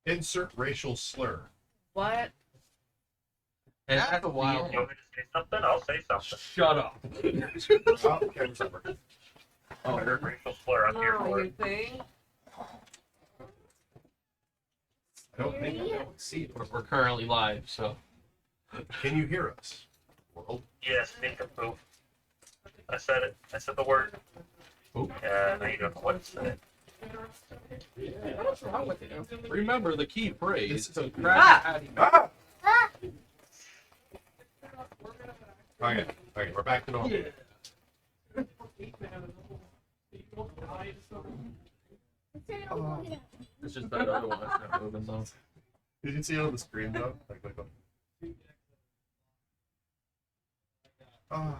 Insert racial slur. What? And That's that's a wild You want me to say something? I'll say something. Shut up. Oh, camera's over. Oh, you're a racial slur. I'm here No, for you it. think? I don't think I can see it. We're currently live, so. Can you hear us? World? Yes, nincompoop. I said it. I said the word. Oh. Yeah, now you don't know what to say. What's wrong with you? Remember the key phrase. This is So a- grab Ah! Okay, we're back to normal. It's just that other one that's not moving though. Did you see it on the screen though? Ah.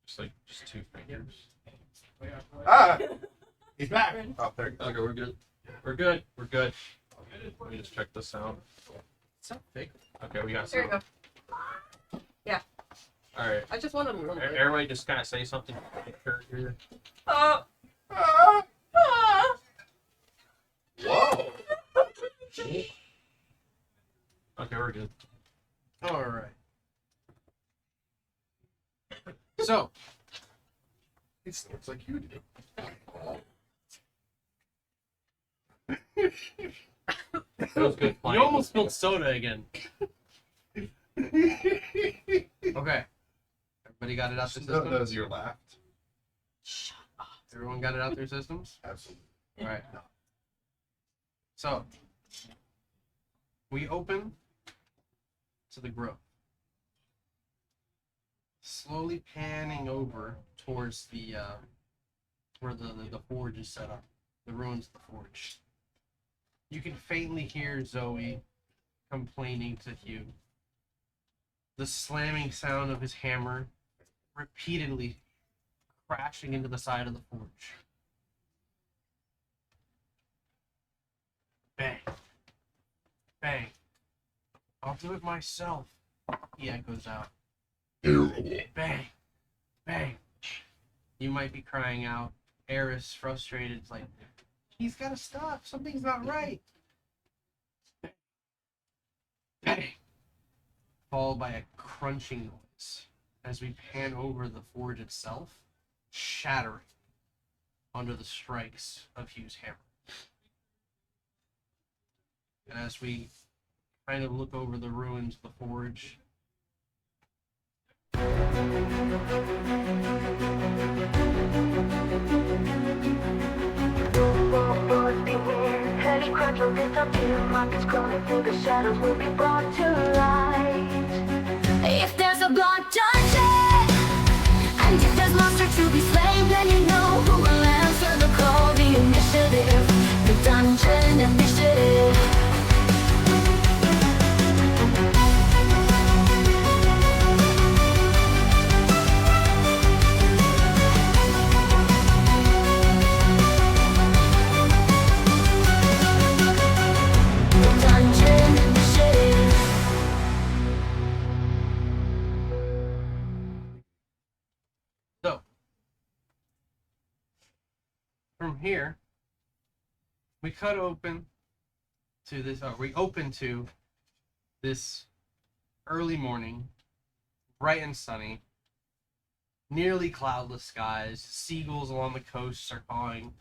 Just two fingers. Ah! He's back! Oh, there you go. Okay, we're good. We're good. We're good. Let me just check the sound. It's not fake. Okay, we got There you sound. go. Yeah. Alright. I just wanted a little bit. Everybody just kind of say something. Here. Ah! Ah! Ah! Whoa! Okay, we're good. All right. So, He looks like you do. It was good you playing. almost spilled soda again. Okay. Everybody got it out their That system? was your laugh. Everyone got it out their systems? Absolutely. All right. So, we open to the grove. Slowly panning over towards the where the forge is set up, the ruins of the forge. You can faintly hear Zoe complaining to Hugh. The slamming sound of his hammer repeatedly crashing into the side of the forge. Bang. Bang. I'll do it myself, he echoes out. Bang. Bang. You might be crying out. Eris, frustrated, is like, he's gotta stop. Something's not right. Bang. Followed by a crunching noise as we pan over the forge itself, shattering under the strikes of Hugh's hammer. And as we kind of look over the ruins of the forge, Heavy crunch will disappear, markets crawling through the shadows will be brought to light. If there's a blood dungeon, and if there's monster to be slain, then you know who will answer the call. The initiative, the dungeon initiative. so from here, we cut open to this, we open to this early morning, bright and sunny, nearly cloudless skies. Seagulls along the coasts are cawing.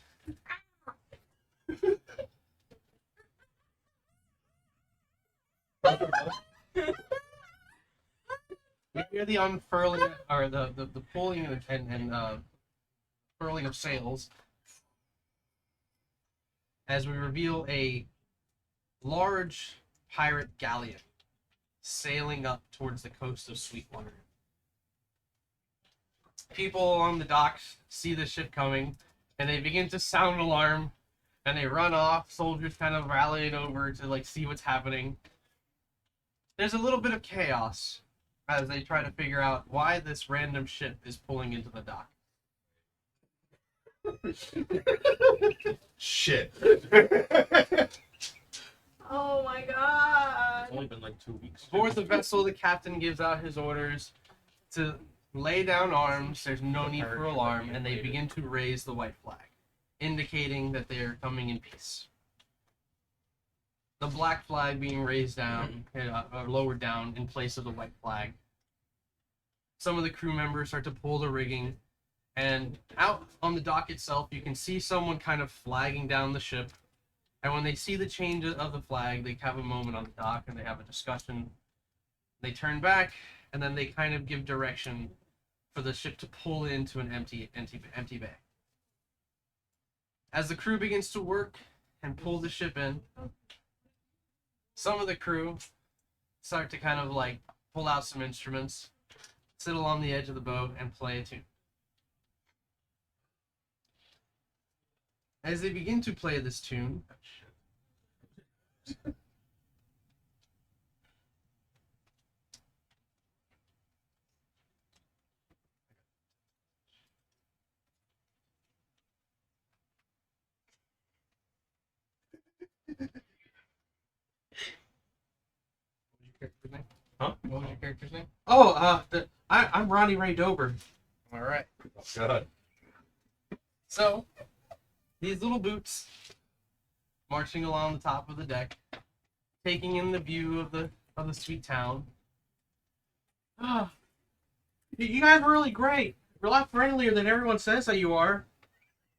We hear the unfurling, or the pulling and furling of sails as we reveal a large pirate galleon sailing up towards the coast of Sweetwater. People along the docks see the ship coming, and they begin to sound an alarm, and they run off, soldiers kind of rallying over to see what's happening. There's a little bit of chaos as they try to figure out why this random ship is pulling into the dock. Shit. Oh my god. It's only been like 2 weeks. Aboard the vessel, the captain gives out his orders to lay down arms. There's no need for alarm, and they begin to raise the white flag, indicating that they are coming in peace. the black flag being raised down, or lowered down in place of the white flag. Some of the crew members start to pull the rigging, and out on the dock itself, you can see someone kind of flagging down the ship. And when they see the change of the flag, they have a moment on the dock and they have a discussion. They turn back, and then they kind of give direction for the ship to pull into an empty bay. As the crew begins to work and pull the ship in, some of the crew start to kind of like pull out some instruments, sit along the edge of the boat, and play a tune. As they begin to play this tune, Huh? What was your character's name? Oh, I'm Ronnie Ray Dober. All right. Oh, God. So, these little boots marching along the top of the deck, taking in the view of the sweet town. Ah, you guys were really great. You're a lot friendlier than everyone says that you are.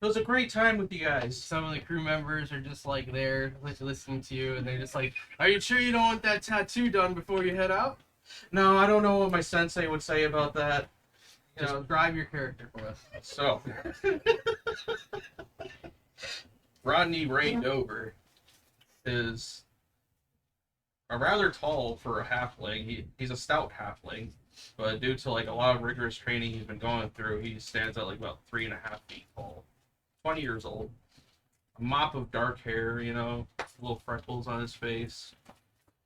It was a great time with you guys. Some of the crew members are just like there listening to you, and they're just like, "Are you sure you don't want that tattoo done before you head out?" No, I don't know what my sensei would say about that. You know, Describe your character for us. so. Rodney Ray Dober is a rather tall for a halfling. He's a stout halfling, but due to like a lot of rigorous training he's been going through, he stands at like about 3.5 feet tall. 20 years old. A mop of dark hair, you know, little freckles on his face.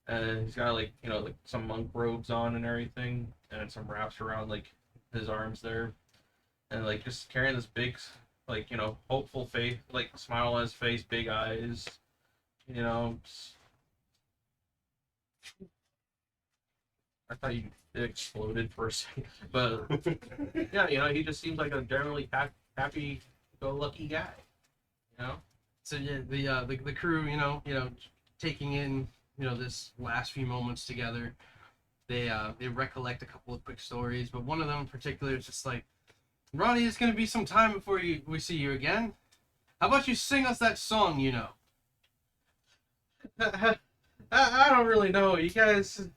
And he's got like, you know, like some monk robes on and everything, and some wraps around like his arms there. And like just carrying this big, like, you know, hopeful face, like smile on his face, big eyes, you know. I thought you exploded for a second, but yeah, you know, he just seems like a generally happy-go-lucky guy, you know. So yeah, the crew, you know, taking in, you know, this last few moments together. They recollect a couple of quick stories, but one of them in particular is just like, "Ronnie, it's gonna be some time before we see you again. How about you sing us that song you know?" I don't really know. You guys,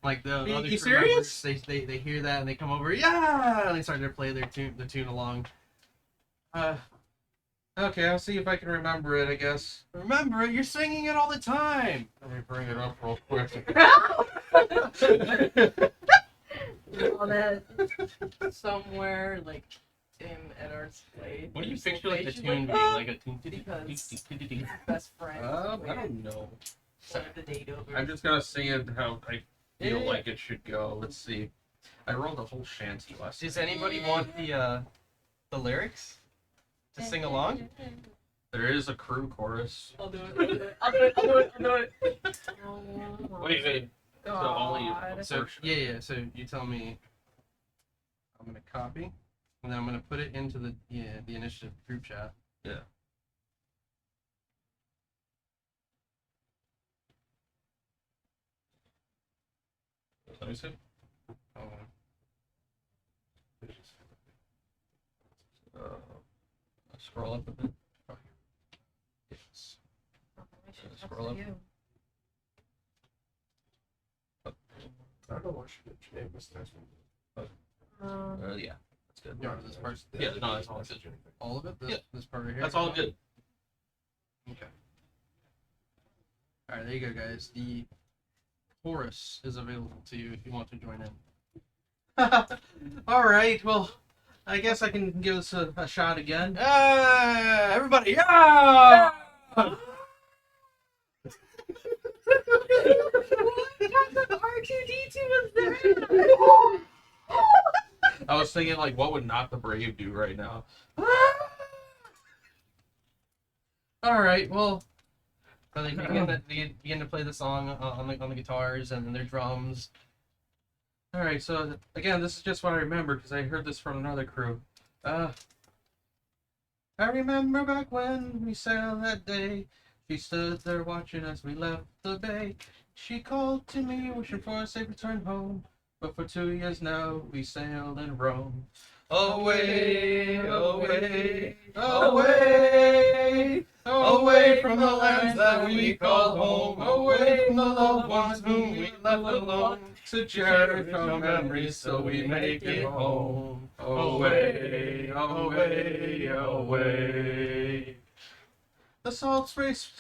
Like the You- other you crew members, serious? they hear that and they come over, yeah, and they start to play the tune along. okay, I'll see if I can remember it, I guess. Remember it, you're singing it all the time. Let me bring it up real quick. On that somewhere like in Edward's place. What do you picture like the She's tune being? "Ah!" Like a tune? Because best friend. I don't know. Started the date over. I'm just gonna sing it how I feel like it should go. Let's see. I wrote a whole shanty last Does night. anybody want the lyrics to sing along? There is a crew chorus. I'll do it. I'll do it. I'll do it. I'll do it. Oh, Wait. So only God. a So portion. yeah. So you tell me. I'm gonna copy, and then I'm gonna put it into the initiative group chat. Yeah. Let me see. Scroll up a bit. Yes. Scroll up. I don't know what should name this next one. Yeah, that's good. Yeah, this part. Yeah, no, that's all good. All of it. This, Yeah. this part right here. That's all good. Okay. All right, there you go, guys. The chorus is available to you if you want to join in. All right. Well, I guess I can give this a shot again. Everybody, yeah! R2D2 was there. I was thinking, like, what would Not the Brave do right now? All right, well, so they begin to play the song on the guitars and their drums. All right. So again, this is just what I remember because I heard this from another crew. I remember back when we sailed that day, She stood there watching as we left the bay. She called to me, wishing for a safe return home. But for 2 years now, we sailed and roamed. Away, away, away, away from the lands that we call home. Away from the loved ones whom we left alone. To cherish our memories so we make it home. Away, away, away. The salt sprays.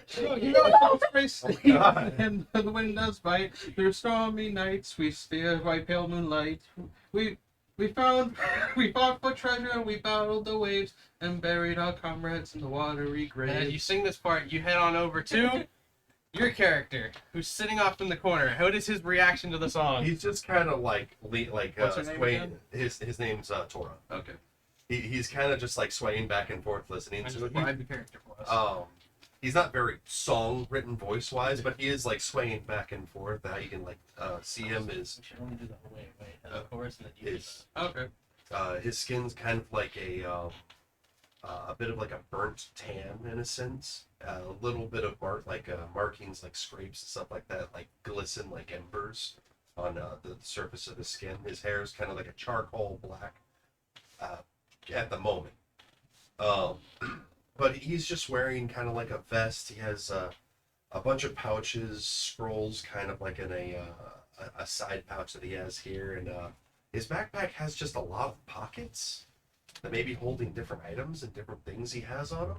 Salt sprays and the wind does bite. Through stormy nights, we steer by pale moonlight. We fought for treasure and we battled the waves and buried our comrades in the watery grave. And as you sing this part, you head on over to your character, who's sitting off in the corner. What is his reaction to the song? He's just kind of like What's her name swaying. again? His name's Tora. Okay. He's kind of just like swaying back and forth, listening to it. Describe the character for us. He's not very song written voice wise, but he is like swaying back and forth. How you can like see him is We should only do the wait, the chorus and then you is Okay. his skin's kind of like a bit of like a burnt tan in a sense. A little bit of markings like scrapes and stuff like that, like glisten like embers on the surface of the skin. His hair is kind of like a charcoal black at the moment. But he's just wearing kind of like a vest. He has a bunch of pouches, scrolls kind of like in a side pouch that he has here. And his backpack has just a lot of pockets that may be holding different items and different things he has on him.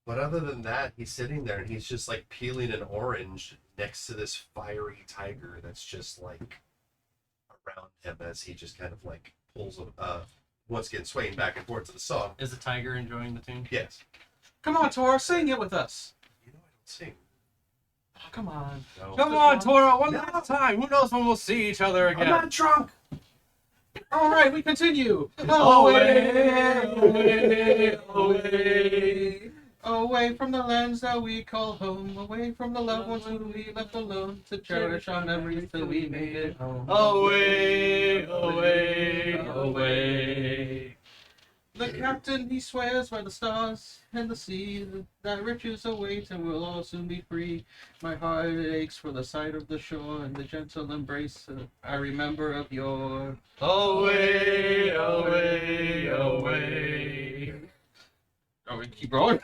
But other than that, he's sitting there and he's just like peeling an orange next to this fiery tiger that's just like around him as he just kind of like pulls once again swaying back and forth to the song. Is the tiger enjoying the tune? Yes. Come on, Tor, sing it with us. You know I don't sing. Oh, come on. No. Come on, Toro, one last time. Who knows when we'll see each other I'm again? not drunk. All right, we continue. Away, away, away, away from the lands that we call home. Away from the loved ones who we left alone. To cherish our memories till we made it home. Away, away, away. The captain, he swears by the stars and the sea that riches await and we'll all soon be free. My heart aches for the sight of the shore and the gentle embrace I remember of yore. away, away, away. Oh, we keep rolling.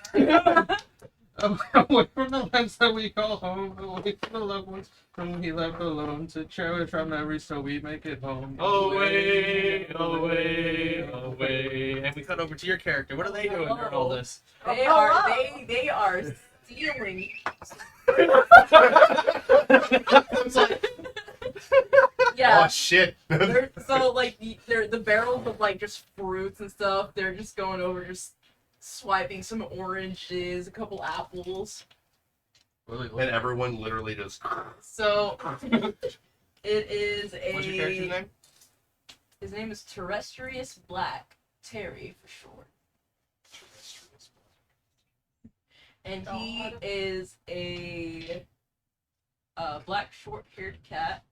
Away from the lands that we call home, away from the loved ones whom we left alone, to cherish our memories so we make it home. Away, away, away. And we cut over to your character. What are they doing during all this? They are stealing. Yeah. Oh shit. So like the barrels of like just fruits and stuff. They're just going over, just swiping some oranges, a couple apples. And everyone literally just. So it is a. What's your character's name? His name is Terrestrius Black, Terry for short. And he is a black short-haired cat.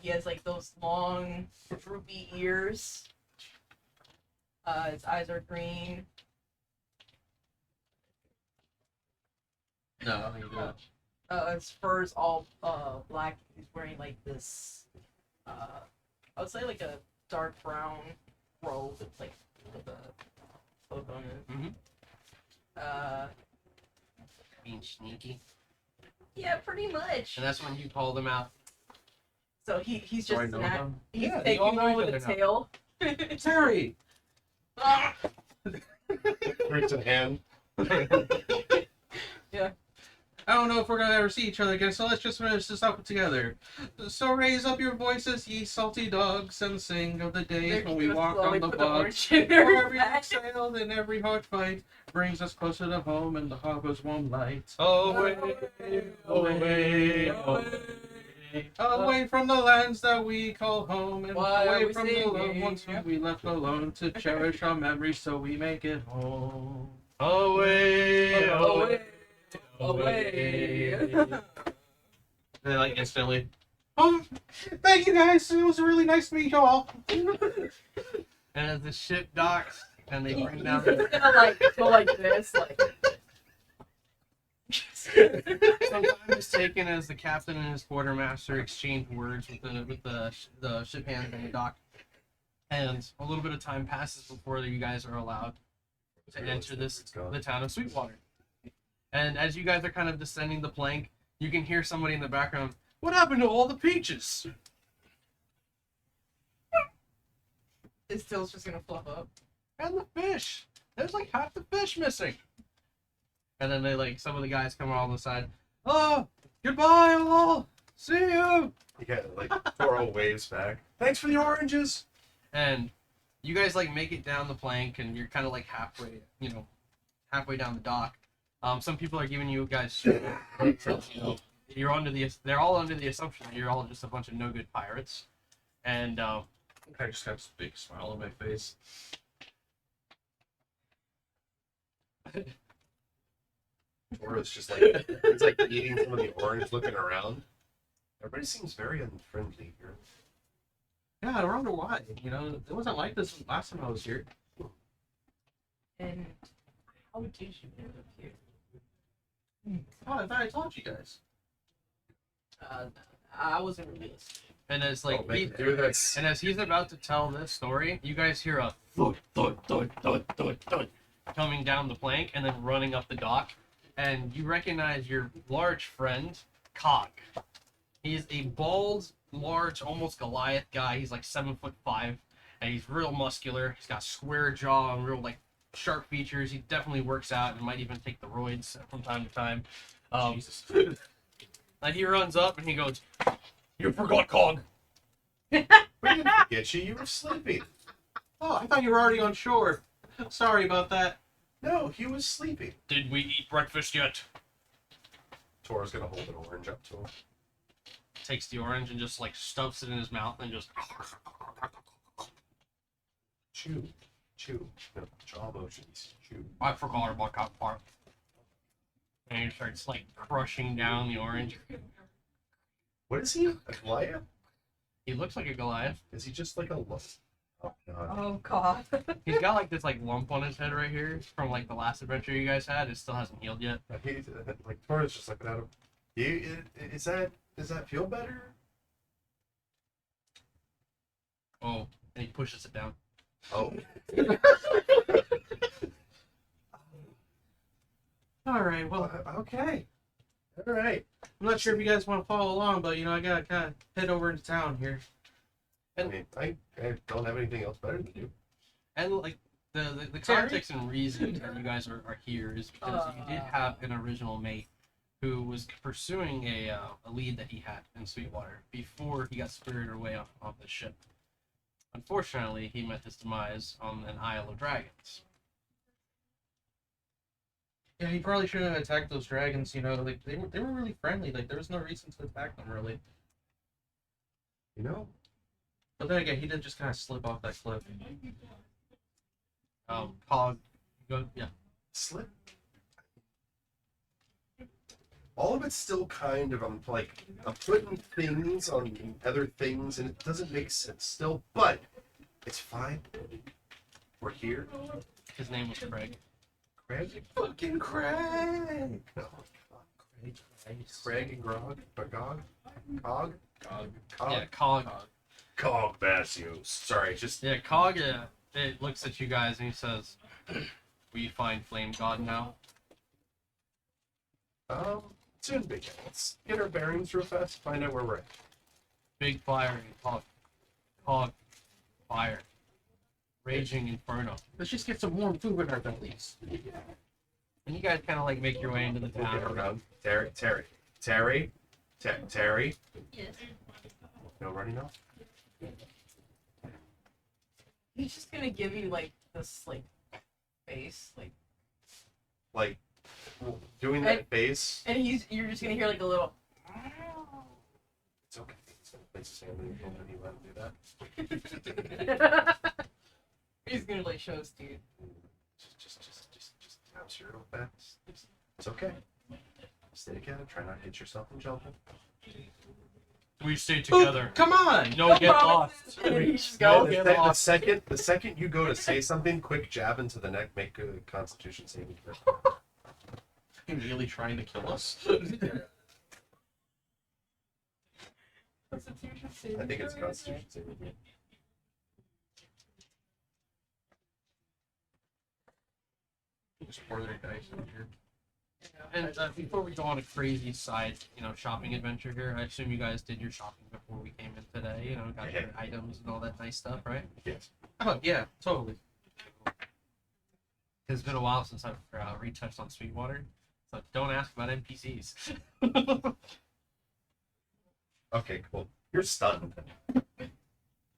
He has like those long, droopy ears. His eyes are green. No, you don't. His fur's all black. He's wearing like this, I would say like a dark brown robe with like with a cloak on it. Mhm. Being sneaky. Yeah, pretty much. And that's when you call them out. So he's Do I just know an them? he's Yeah, you taking all know one each with a other now. tail. Terry! Ah! Roots in hand. I don't know if we're gonna ever see each other again, so let's just finish this up together. So raise up your voices, ye salty dogs, and sing of the days They're when we gonna walk slowly on the put the bog. orange in For their every bag. exhale and every hard fight brings us closer to home and the harbor's warm light. Away, away, Away from the lands that we call home and Why are away we from the loved ones who singing? we left alone to cherish our memories so we make it home. away, away, Away. And then, like, instantly. Thank you guys. It was really nice to meet you all. And as the ship docks, and they He's bring down gonna like go like this, like Some time is taken as the captain and his quartermaster exchange words with the ship hands on the dock, and a little bit of time passes before you guys are allowed to enter the town of Sweetwater. And as you guys are kind of descending the plank, you can hear somebody in the background. What happened to all the peaches? His tail's just gonna fluff up. And the fish. There's like half the fish missing. And then some of the guys come on the side. Oh, goodbye all. See you. Yeah, like Toro waves back. Thanks for the oranges. And you guys make it down the plank, and you're kind of halfway, halfway down the dock. Some people are giving you guys, they're all under the assumption that you're all just a bunch of no good pirates. And I just have this big smile on my face. Toro's just it's like eating some of the orange, looking around. Everybody seems very unfriendly here. Yeah, I wonder why. It wasn't like this last time I was here. And how did you end up here? Oh, I thought I told you guys. I wasn't really listening. and as Don't make me do this. and as he's about to tell this story, you guys hear a thud, thud, thud, thud, thud, thud coming down the plank and then running up the dock, and you recognize your large friend, Cog. He's a bald, large, almost Goliath guy. He's 7'5", and he's real muscular. He's got square jaw and real sharp features. He definitely works out and might even take the roids from time to time. Jesus. And he runs up and he goes, "You forgot Cog." We didn't forget you. You were sleeping. Oh, I thought you were already on shore. Sorry about that. No, he was sleeping. "Did we eat breakfast yet?" Toro's gonna hold an orange up to him. Takes the orange and just stuffs it in his mouth and just Chew. No, jaw motions. Chew. I forgot about that part. And he starts crushing down the orange. What is he? A Goliath? He looks like a Goliath. Is he just like a Oh god. Oh god. He's got this lump on his head right here from the last adventure you guys had. It still hasn't healed yet. He, Toro's just looking at him. Does that feel better? Oh, and he pushes it down. Oh. All right. Well, Okay. All right. I'm not sure if you guys want to follow along, but I gotta kind of head over into town here. I mean, I don't have anything else better to do. And the context and reason that you guys are here is because you did have an original mate who was pursuing a lead that he had in Sweetwater before he got spirited away off the ship. Unfortunately, he met his demise on an Isle of Dragons. Yeah, he probably shouldn't have attacked those dragons. They were really friendly. There was no reason to attack them really. You know? But then again, he did just kind of slip off that cliff. Cog, yeah. Slip. All of it's still kind of, I'm putting things on other things, and it doesn't make sense still, but it's fine. We're here. His name was Craig. Craig? Fucking Craig! No. Craig and Grog? Cog? Cog? Yeah, Cog. Cog Basios. Sorry, just... Yeah, Cog, it looks at you guys and he says, "We find Flame God now?" Soon begin. Let's get our bearings real fast, find out where we're at. Big fire and Cog, fire. Raging inferno. Let's just get some warm food in our bellies. And you guys kind of make your way into the We'll get town. around. Terry? Terry? Yes. No running off? He's just gonna give you this face Doing that face. and you're just gonna hear a little It's okay. It's gonna place his hand in your hand and you let him do that. he's gonna show us dude. Just bounce your real fast. It's okay. Stay together. Try not to get yourself in trouble. We stay together. Come on! No, get lost. And then he just No, goes. the second you go to say something, quick jab into the neck, make a Constitution saving throw. Immediately trying to kill us. Constitution saving I think it's throw, Constitution saving. Just pour their dice in here. And before we go on a crazy side, shopping adventure here, I assume you guys did your shopping before we came in today. Got your items and all that nice stuff, right? Yes. Oh yeah, totally. It's been a while since I've retouched on Sweetwater, so don't ask about NPCs. Okay, cool. You're stunned.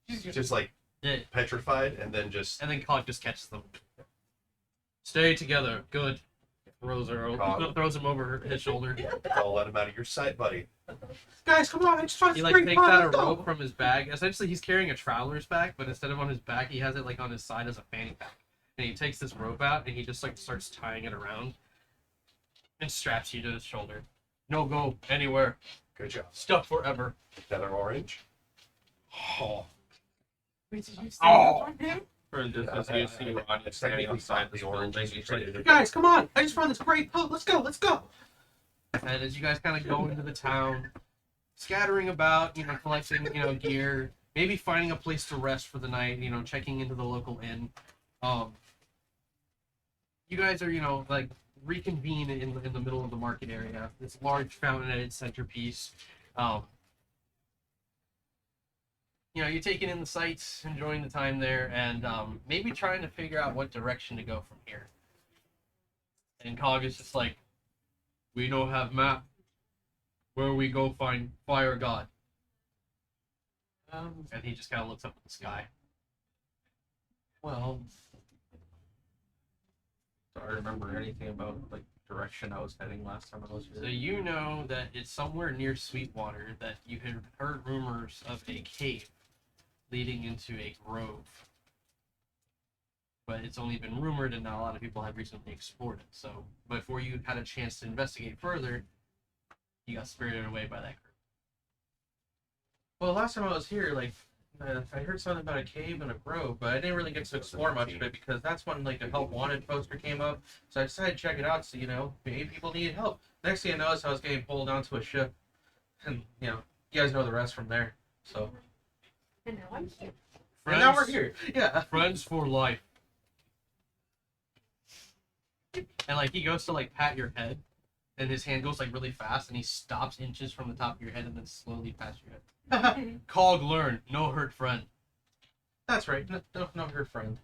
Just like Yeah. petrified, and then just And then Cog just catches them. Stay together. Good. Throws him over his shoulder. don't let him out of your sight, buddy. Guys, come on! I just found He this like great takes out a let's go. rope from his bag. Essentially, he's carrying a traveler's bag, but instead of on his back, he has it like on his side as a fanny pack. And he takes this rope out and he just like starts tying it around and straps you to his shoulder. No go anywhere. Good job. Stuck forever. Another orange. Oh. Wait, did you say Oh. on him? For just as you see Ronnie standing outside this building, he's like, Guys, come on! I just found this great boat. Let's go! Let's go! And as you guys kind of go into the town, scattering about, collecting, gear, maybe finding a place to rest for the night, checking into the local inn. You guys are, like reconvene in the middle of the market area. This large fountain-headed centerpiece. You're taking in the sights, enjoying the time there, and maybe trying to figure out what direction to go from here. And Cog is just like, we don't have map. Where we go find fire god? And he just kind of looks up at the sky. Well, do I remember anything about like direction I was heading last time I was So here? you know that it's somewhere near Sweetwater that you had heard rumors of a cave leading into a grove. But it's only been rumored and not a lot of people have recently explored it. So before you had a chance to investigate further, you got spirited away by that group. Well, last time I was here, like I heard something about a cave and a grove, but I didn't really get to explore much of it because that's when like the help wanted poster came up. So I decided to check it out. So maybe people needed help. Next thing I noticed, I was getting pulled onto a ship, and you guys know the rest from there. So And now I'm here. and now we're here. Yeah. Friends for life. And like he goes to like pat your head, and his hand goes like really fast, and he stops inches from the top of your head and then slowly past your head. Cog learn, no hurt friend. That's right. No, her friend.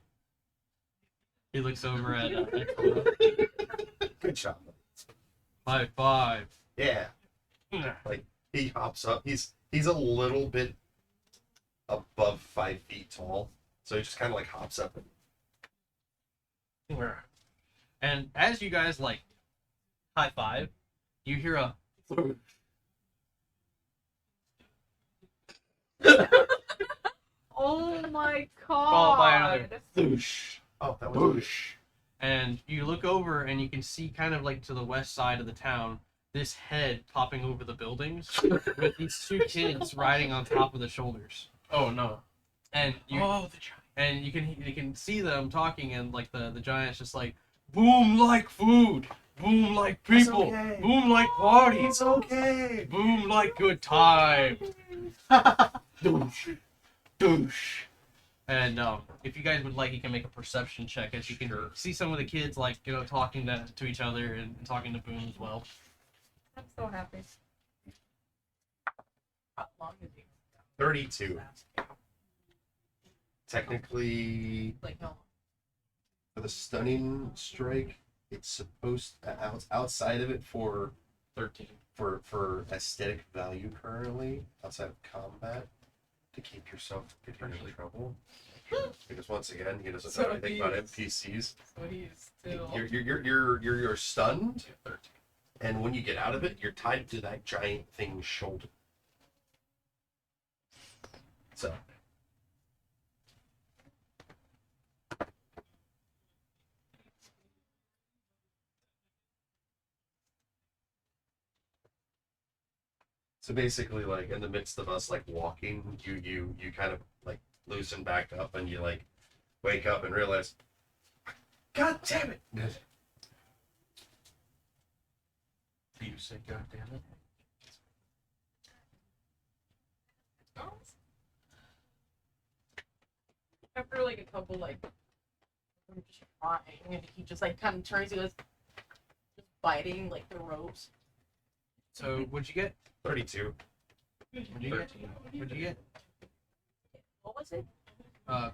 He looks over at Good job. high five. Yeah. Like he hops up. He's a little bit above 5 feet tall, so he just kind of like hops up. And as you guys like high five, you hear a Oh my followed by another god. thoosh. Oh, that was And you look over and you can see kind of like to the west side of the town, this head popping over the buildings with these two kids riding on top of the shoulders. Oh no. And you Oh, the giant. and you can see them talking, and like the giant's just like, boom like food, boom like people, okay. boom like parties, okay. boom like good time. Douche. Douche. And if you guys would like, you can make a perception check as you can see some of the kids like talking to each other and talking to Boom as well. I'm so happy. How long is he? 32. Technically, Like no. for the stunning strike, it's supposed outside of it for 13. for aesthetic value currently outside of combat to keep yourself from getting in trouble. Because once again, he doesn't know So anything about he's- NPCs. So he's still. You're stunned, 13. and when you get out of it, you're tied to that giant thing's shoulder. So. So basically, like in the midst of us like walking, you kind of like loosen back up, and you like wake up and realize, God damn it! Music, goddammit. After like a couple like I'm just trying, and he just like kind of turns, he goes just biting like the ropes. So, what'd you get? 32. What'd you get? What'd you get? What was it?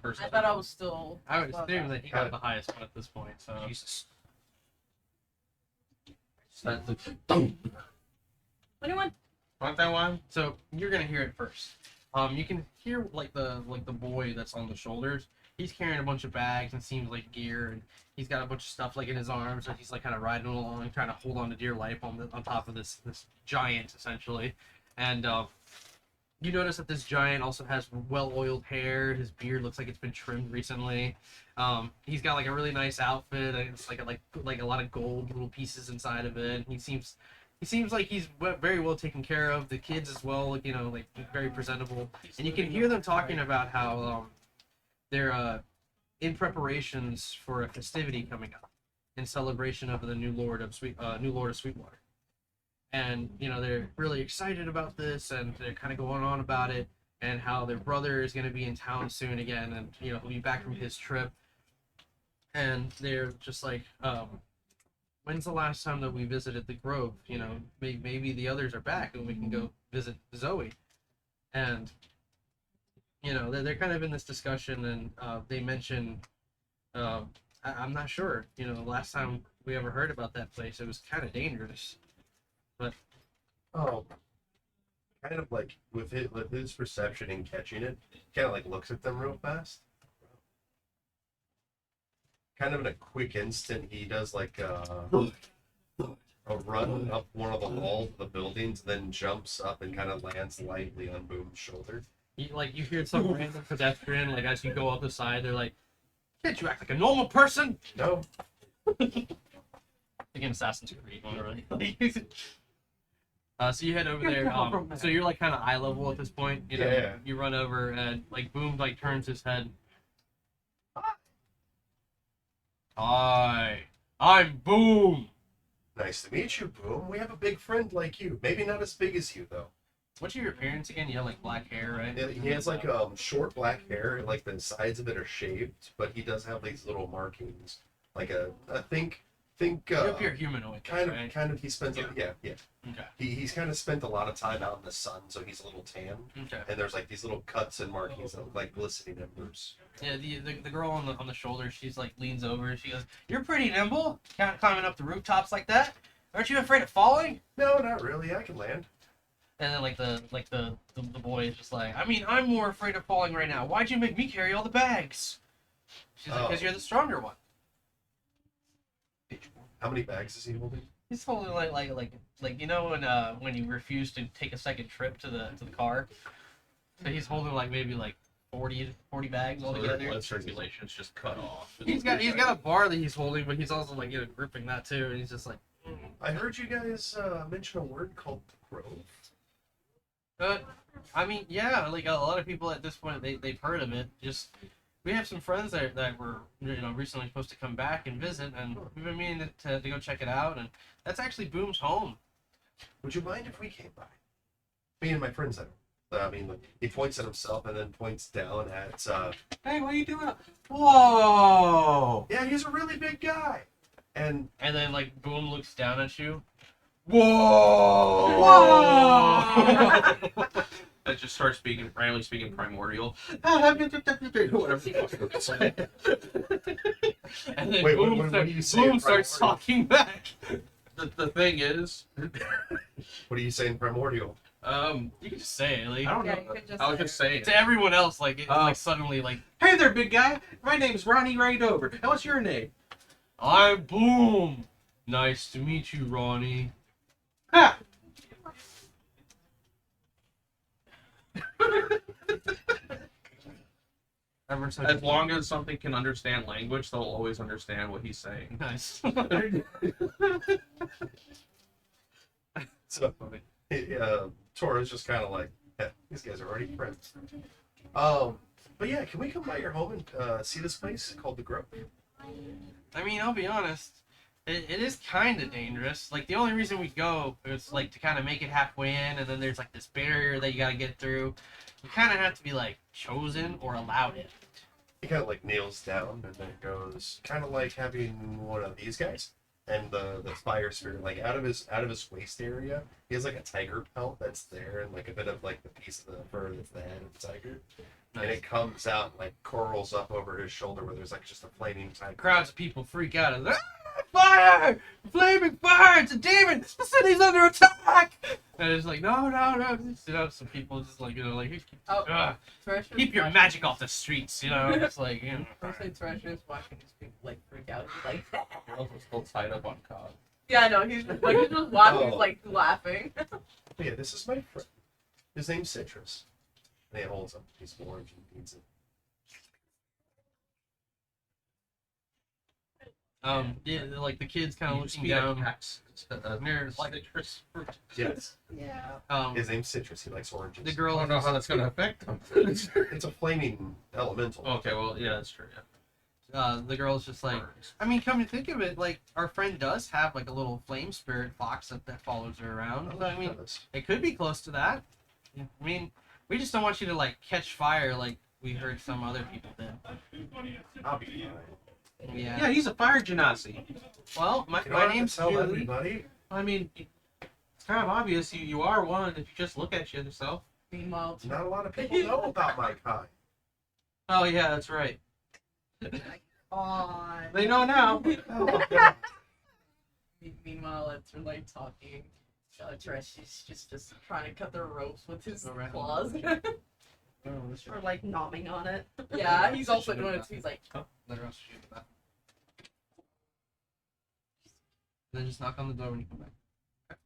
First. I thought I was still. I would above assume that. that he got the highest one at this point, so. Jesus. 21. Want that one? So you're gonna hear it first. You can hear like the boy that's on the shoulders. He's carrying a bunch of bags and seems like gear, and he's got a bunch of stuff like in his arms, and he's like kind of riding along, trying to hold on to dear life on top of this giant essentially. And you notice that this giant also has well-oiled hair. His beard looks like it's been trimmed recently. He's got like a really nice outfit. And it's like a lot of gold little pieces inside of it. He seems like he's very well taken care of. The kids as well, you know, like very presentable. And you can hear them talking about how they're in preparations for a festivity coming up in celebration of the new Lord of Sweetwater. And you know they're really excited about this, and they're kind of going on about it, and how their brother is going to be in town soon again, and you know he'll be back from his trip. And they're just like, when's the last time that we visited the Grove? You know, maybe the others are back and we can go visit Zoe. And you know they're kind of in this discussion, and they mention, I'm not sure. You know, last time we ever heard about that place, it was kind of dangerous. Oh, kind of like with his perception and catching it, kind of like looks at them real fast. Kind of in a quick instant, he does like a run up one of the walls of the buildings, then jumps up and kind of lands lightly on Boom's shoulder. You hear some random pedestrian, like as you go up the side, they're like, "Can't you act like a normal person?" No, Like in Assassin's Creed, literally. So you head over there. So you're like kind of eye level at this point. You know, Yeah. you run over and like Boom like turns his head. Hi, I'm Boom. nice to meet you, Boom. We have a big friend like you. Maybe not as big as you though. What's your appearance again? You have like black hair, right? He has like short black hair, like the sides of it are shaved, but he does have these little markings, like think You appear humanoid. kind right? of he spends yeah. Okay. He's kind of spent a lot of time out in the sun, so he's a little tan. Okay. And there's like these little cuts and markings that look like glistening embers. Yeah, the girl on the shoulder, she's like leans over and she goes, "You're pretty nimble, climbing up the rooftops like that. Aren't you afraid of falling?" No, not really. I can land. And then the boy is just like, "I mean, I'm more afraid of falling right now. Why'd you make me carry all the bags?" She's like, "Because you're the stronger one." How many bags is he holding? He's holding like you know when you refuse to take a second trip to the car. So he's holding like maybe like 40 bags altogether. Blood circulation's just cut off. He's got a bar that he's holding, but he's also like gripping that too, and he's just like. I heard you guys mention a word called Grove. I mean, yeah, like a lot of people at this point they've heard of it. Just we have some friends that were recently supposed to come back and visit, and we've been meaning to go check it out. And that's actually Boom's home. Would you mind if we came by? Me and my friends. I mean, he points at himself and then points down at. Hey, what are you doing? Whoa! Yeah, he's a really big guy. And then like Boom looks down at you. Whoa! Whoa! I just start randomly speaking primordial. Whatever the fuck it's saying. And then Wait, Boom, what do you say in Boom starts primordial? talking back. The thing is, what are you saying, primordial? You can just say it, like, I don't Yeah, know. you could just I was say just saying. to everyone else, like it's like suddenly like, Hey there, big guy. My name's Ronnie Raidover. And what's your name? "I'm Boom. Nice to meet you, Ronnie." Ha! Ever so As long as something can understand language, they'll always understand what he's saying. nice. So, Tora's just kind of like, yeah, these guys are already friends. But yeah, can we come by your home and see this place called the Grove? I mean, I'll be honest. It is kind of dangerous. Like, the only reason we go is, like, to kind of make it halfway in, and then there's, like, this barrier that you gotta get through. You kind of have to be, like, chosen or allowed in. He kind of like kneels down and then goes, kind of like having one of these guys, and the fire spirit, like out of his waist area, he has like a tiger pelt that's there, and like a bit of like the piece of the fur that's the head of the tiger, and it comes out and like curls up over his shoulder where there's like just a flaming tiger. Crowds of people freak out and fire! Flaming fire! It's a demon! The city's under attack! And it's like, no. You know, some people just like, you know, like, keep your magic off the streets, you know? It's like, you know. Mostly Thrasher's watching these people like freak out. He's like, You're also still tied up on Cog. yeah, I know. He's just watching. Oh. He's like laughing. Yeah, this is my friend. His name's Citrus. And he holds him. He's orange and needs it. Yeah, like the kids kind of You looking speed down. attacks. There's Like citrus fruit. Yes. Yeah. His name's Citrus. He likes oranges. The I girl don't know how that's gonna affect them. It's a flaming elemental. Okay, well, yeah, that's true. Yeah. the girl's just like, I mean, come to think of it, like, our friend does have like a little flame spirit fox that follows her around. So, I mean, it could be close to that. I mean, we just don't want you to like catch fire like we heard some other people did. I'll be fine. Yeah. Yeah, he's a fire genasi. Well, my You don't have to name's tell Julie. everybody. I mean, it's kind of obvious you are one if you just look at yourself. Meanwhile, Not a lot of people know about my kind. Oh yeah, that's right. on. They know now. Oh, God. Meanwhile, it's like talking. Trash, she's just trying to cut their ropes with his Alright. claws. Oh, that's Or like nomming on it. Yeah, he's also doing it too. He's like, Let her else shoot the back. Then just knock on the door when you come back.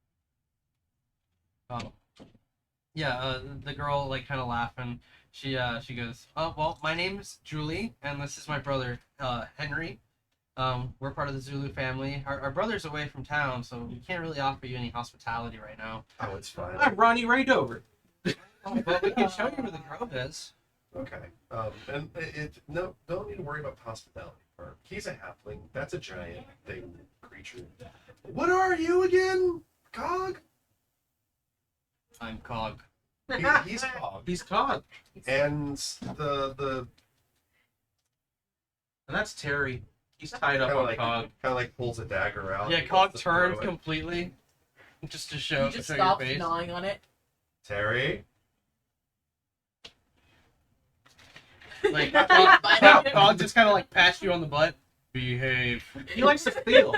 Yeah, the girl like kind of laughing. She goes, "Oh well, my name's Julie, and this is my brother Henry. We're part of the Zulu family. Our brother's away from town, so we can't really offer you any hospitality right now. Oh, it's fine. I'm Ronnie Ray Dover. Oh, but we can show you where the grove is." Okay. And no, don't need to worry about hospitality. Or he's a halfling. That's a giant thing creature. What are you again, Cog? I'm Cog. He's Cog. He's Cog. And the And that's Terry. He's tied up Kinda on like- Cog. kind of like pulls a dagger out. Yeah, and Cog goes to turns throw it. completely, just to show, he just show your stops face. gnawing on it. Terry. Like Biting him. Cog just kind of like pats you on the butt. Behave. He likes to steal.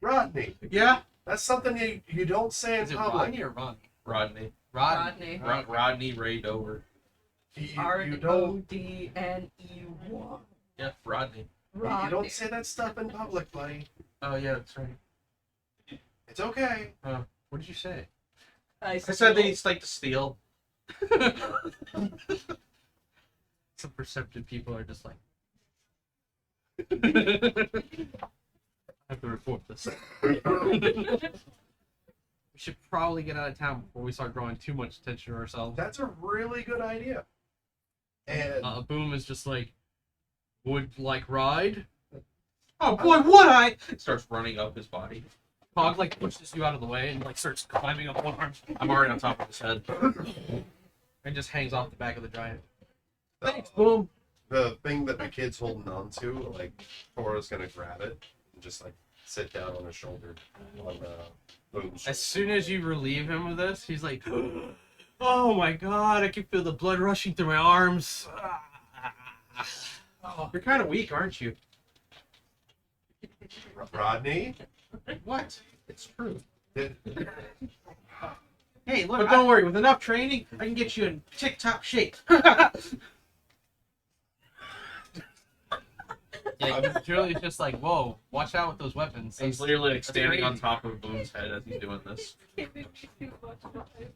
Rodney. Yeah? That's something you don't say in Is it public. Rodney or Ronnie? Rodney. Rodney. Rodney Ray Dover. You don't. RODNE1. Yeah, Rodney. You don't say that stuff in public, buddy. Oh, yeah, that's right. It's okay. What did you say? I I said that he's like to steal. Some perceptive people are just like, I have to report this. We should probably get out of town before we start drawing too much attention to ourselves. That's a really good idea. And Boom is just like, would like ride? Oh boy, would I! Starts running up his body. Cog like pushes you out of the way and like starts climbing up one arm I'm already on top of his head. and just hangs off the back of the giant. Thanks, Boom. the thing that the kid's holding on to, like, Tora's gonna grab it and just like sit down on his shoulder on Boom's As soon as you relieve him of this, he's like, oh my god, I can feel the blood rushing through my arms. You're kind of weak, aren't you? Rodney. What? It's true. Did, Hey, look, but don't worry. With enough training, I can get you in tip-top shape. Yeah, Julie's just like, whoa, watch out with those weapons. He's literally like That's standing on crazy. top of Boom's head as he's doing this.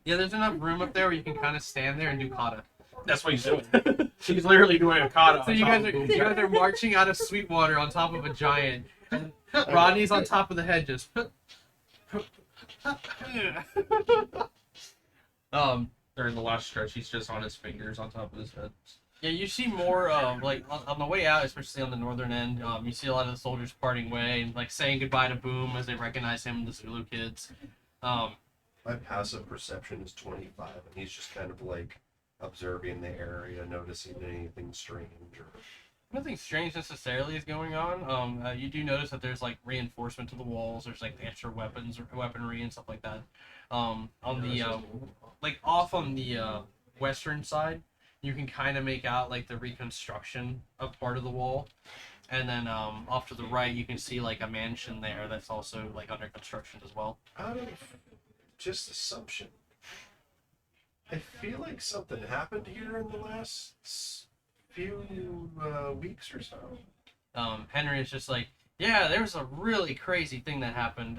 Yeah, there's enough room up there where you can kind of stand there and do kata. That's what he's doing. He's literally doing a kata. So on you top guys of are Boom's you head. guys are marching out of Sweetwater on top of a giant. And Rodney's on top of the head, just. During the last stretch, he's just on his fingers on top of his head. Yeah, you see more like on the way out, especially on the northern end. You see a lot of the soldiers parting way and like saying goodbye to Boom as they recognize him, the Zulu kids. My passive perception is 25, and he's just kind of like observing the area, noticing anything strange or. Nothing strange necessarily is going on. You do notice that there's like reinforcement to the walls. There's like extra weaponry and stuff like that. On the like off on the western side, you can kind of make out like the reconstruction of part of the wall, and then off to the right, you can see like a mansion there that's also like under construction as well. Out of just assumption, I feel like something happened here in the last few weeks or so. Henry is just like, yeah, there was a really crazy thing that happened.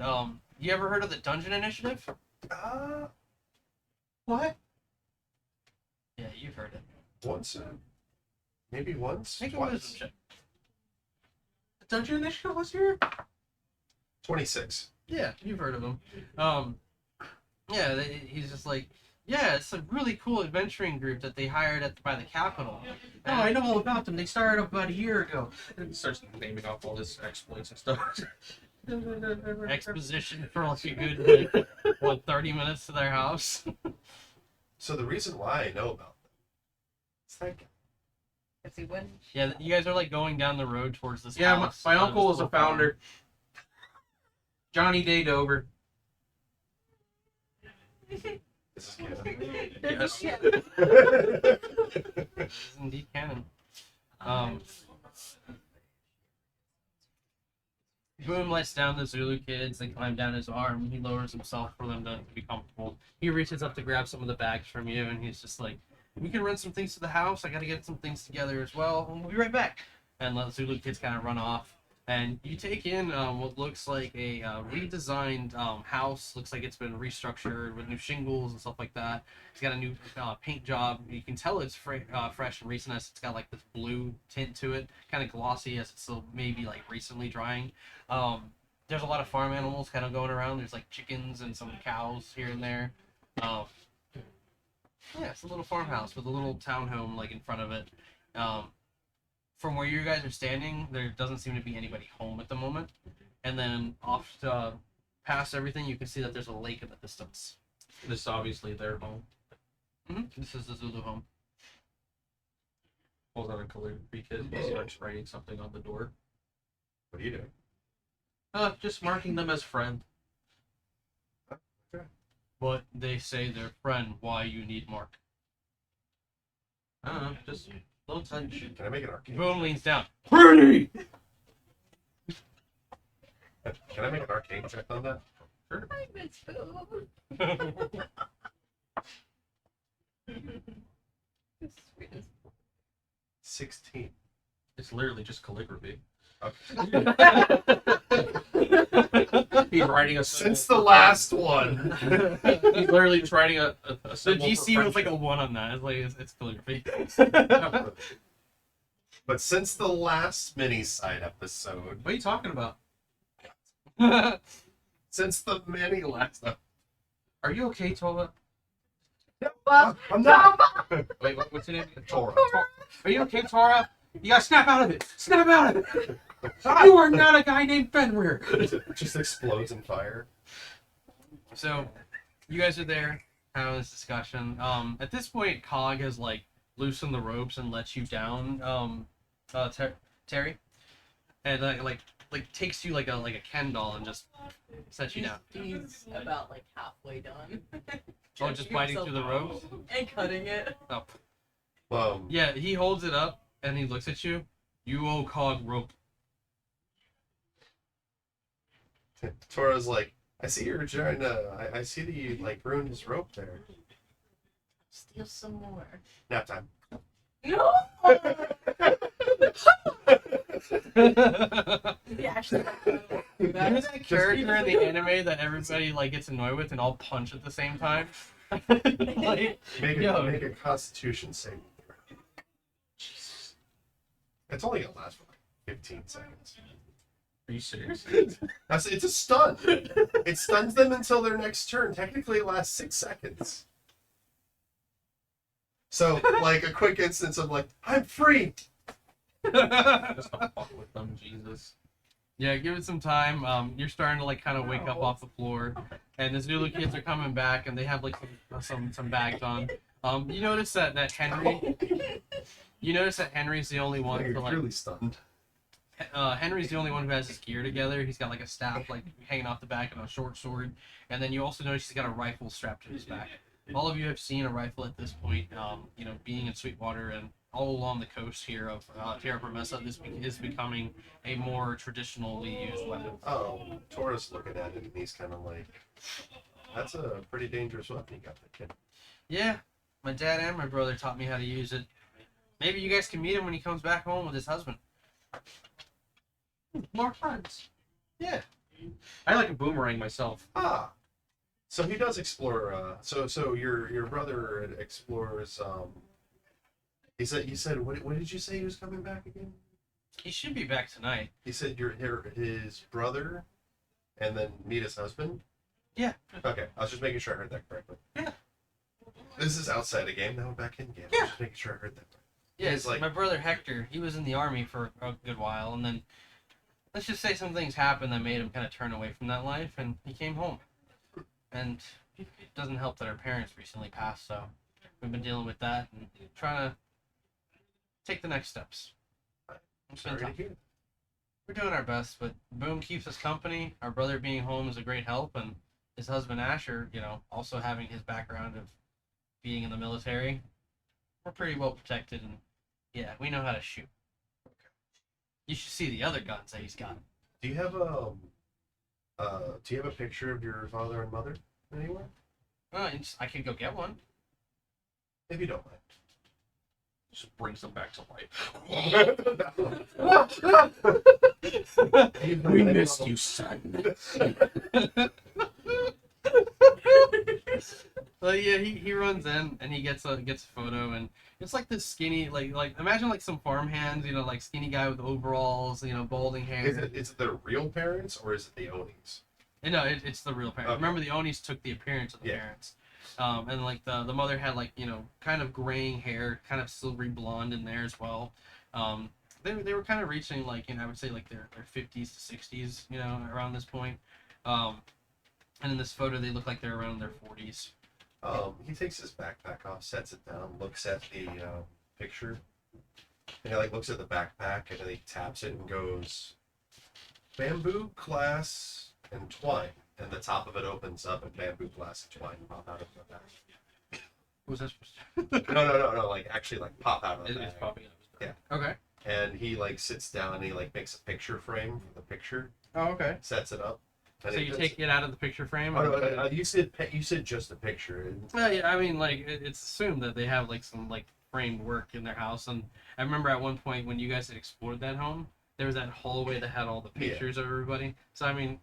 You ever heard of the Dungeon Initiative? What? Yeah, you've heard it. Once? Maybe once? Make a Twice. wisdom check. The Dungeon Initiative was here? 26. Yeah, you've heard of him. Yeah, he's just like, yeah, it's a really cool adventuring group that they hired by the Capitol. Oh, I know all about them. They started up about a year ago. And it starts naming off all his exploits and stuff. Exposition for like a good, like, what, 30 minutes to their house? So the reason why I know about them, it's like, If he went, Yeah, you guys are like going down the road towards this Yeah, house. my this uncle was a little farm. founder. Johnny Day Dover. this is canon. Yes. This is indeed canon. Boom lets down the Zulu kids. They climb down his arm. He lowers himself for them to be comfortable. He reaches up to grab some of the bags from you, and he's just like, we can run some things to the house. I gotta get some things together as well, and we'll be right back. And let the Zulu kids kind of run off. And you take in what looks like a redesigned house. Looks like it's been restructured with new shingles and stuff like that. It's got a new paint job. You can tell it's fresh and recent as it's got like this blue tint to it, kind of glossy as it's still maybe like recently drying. There's a lot of farm animals kind of going around. There's like chickens and some cows here and there. Yeah, it's a little farmhouse with a little townhome like in front of it. From where you guys are standing, there doesn't seem to be anybody home at the moment. And then off past everything, you can see that there's a lake in the distance. This is obviously their home. This is the Zulu home. Pulls out a calligraphy kit and starts writing something on the door. What are you doing? Just marking them as friend. But they say they're friend. Why you need Mark? I don't know, just a little touch. Can I make an arcane? Boom leans down. Pretty! Can I make an arcane check on that? I miss food. Sweetest. 16. It's literally just calligraphy. Okay. He's writing a Since the last one. He's literally just writing a The symbol GC for was like a friendship. 1 on that. It's calligraphy. But since the last mini-side episode, What are you talking about? since the mini last Are you okay, Tova? I'm not. Wait, what's your name? Tora. Are you okay, Tora? You gotta snap out of it! Snap out of it! You are not a guy named Fenrir! Just explodes in fire. So, you guys are there having this discussion. At this point, Cog has like loosened the ropes and lets you down, Terry, and like takes you like a Ken doll and just sets you down. He's about like halfway done. Oh, just biting through the ropes? And cutting it. Oh, yeah. He holds it up and he looks at you. You owe Cog rope. Tora's like, I see you're trying to. I see that you like ruined his rope there. Steal some more. Nap time. No! He actually Who's that character in the anime that everybody like gets annoyed with and all punch at the same time? Like, Make Yo. a Constitution saving throw. Jesus. It's only gonna last for like 15 seconds. Are you serious? It's a stun. It stuns them until their next turn. Technically, it lasts 6 seconds. So, like, a quick instance of, like, I'm free! Just don't fuck with them, Jesus. Yeah, give it some time. You're starting to like kind of wake up off the floor, and the Zulu kids are coming back, and they have like some bags on. You notice that Henry. You notice that Henry's the only one You're to like. clearly stunned. Henry's the only one who has his gear together. He's got like a staff like hanging off the back and a short sword, and then you also notice he's got a rifle strapped to his back. All of you have seen a rifle at this point. You know, being in Sweetwater and all along the coast here of Terra Promessa, this is becoming a more traditionally used weapon. Oh, Taurus looking at it, and he's kind of like, that's a pretty dangerous weapon you got there, kid. Yeah, my dad and my brother taught me how to use it. Maybe you guys can meet him when he comes back home with his husband. More friends. Yeah. I like a boomerang myself. Ah. So he does explore, so your brother explores, he said, what did you say he was coming back again? He should be back tonight. He said his brother, and then meet his husband? Yeah. Okay, I was just making sure I heard that correctly. Yeah. This is outside the game, now we're back in game. I Yeah. was just making sure I heard that. Yeah, He's like- my brother Hector, he was in the army for a good while, and then let's just say some things happened that made him kind of turn away from that life, and he came home. And it doesn't help that our parents recently passed, so we've been dealing with that and trying to take the next steps. It's been Sorry to tough. hear. We're doing our best, but Boom keeps us company. Our brother being home is a great help, and his husband Asher, you know, also having his background of being in the military, we're pretty well protected, and yeah, we know how to shoot. You should see the other guns that he's got. Do you have a picture of your father and mother anywhere? I could go get one. If you don't mind. Just brings them back to life. We missed you, son. But yeah, he runs in and he gets a photo, and it's like this skinny like imagine like some farm hands, you know, like skinny guy with overalls, you know, balding hair. Is it their real parents or is it the Onis? No, it's the real parents. Okay. Remember, the Onis took the appearance of the Yeah. parents. And like the mother had like, you know, kind of graying hair, kind of silvery blonde in there as well. They were kind of reaching like, you know, I would say like their 50s to 60s, you know, around this point. And in this photo, they look like they're around their 40s. He takes his backpack off, sets it down, looks at the picture, and he like looks at the backpack, and then he taps it and goes, bamboo, glass, and twine. And the top of it opens up, and bamboo, glass, and twine pop out of the bag. What was that supposed to? No, like actually like pop out of the It's bag. popping up. Okay. And he like sits down and he like makes a picture frame for the picture, Oh, okay. sets it up. And So he you puts- take it out of the picture frame. Oh, and no, put it- you said just a picture. And Well, yeah, I mean, like it's assumed that they have like some like framed work in their house, and I remember at one point when you guys had explored that home, there was that hallway that had all the Yeah. pictures of everybody. So I mean,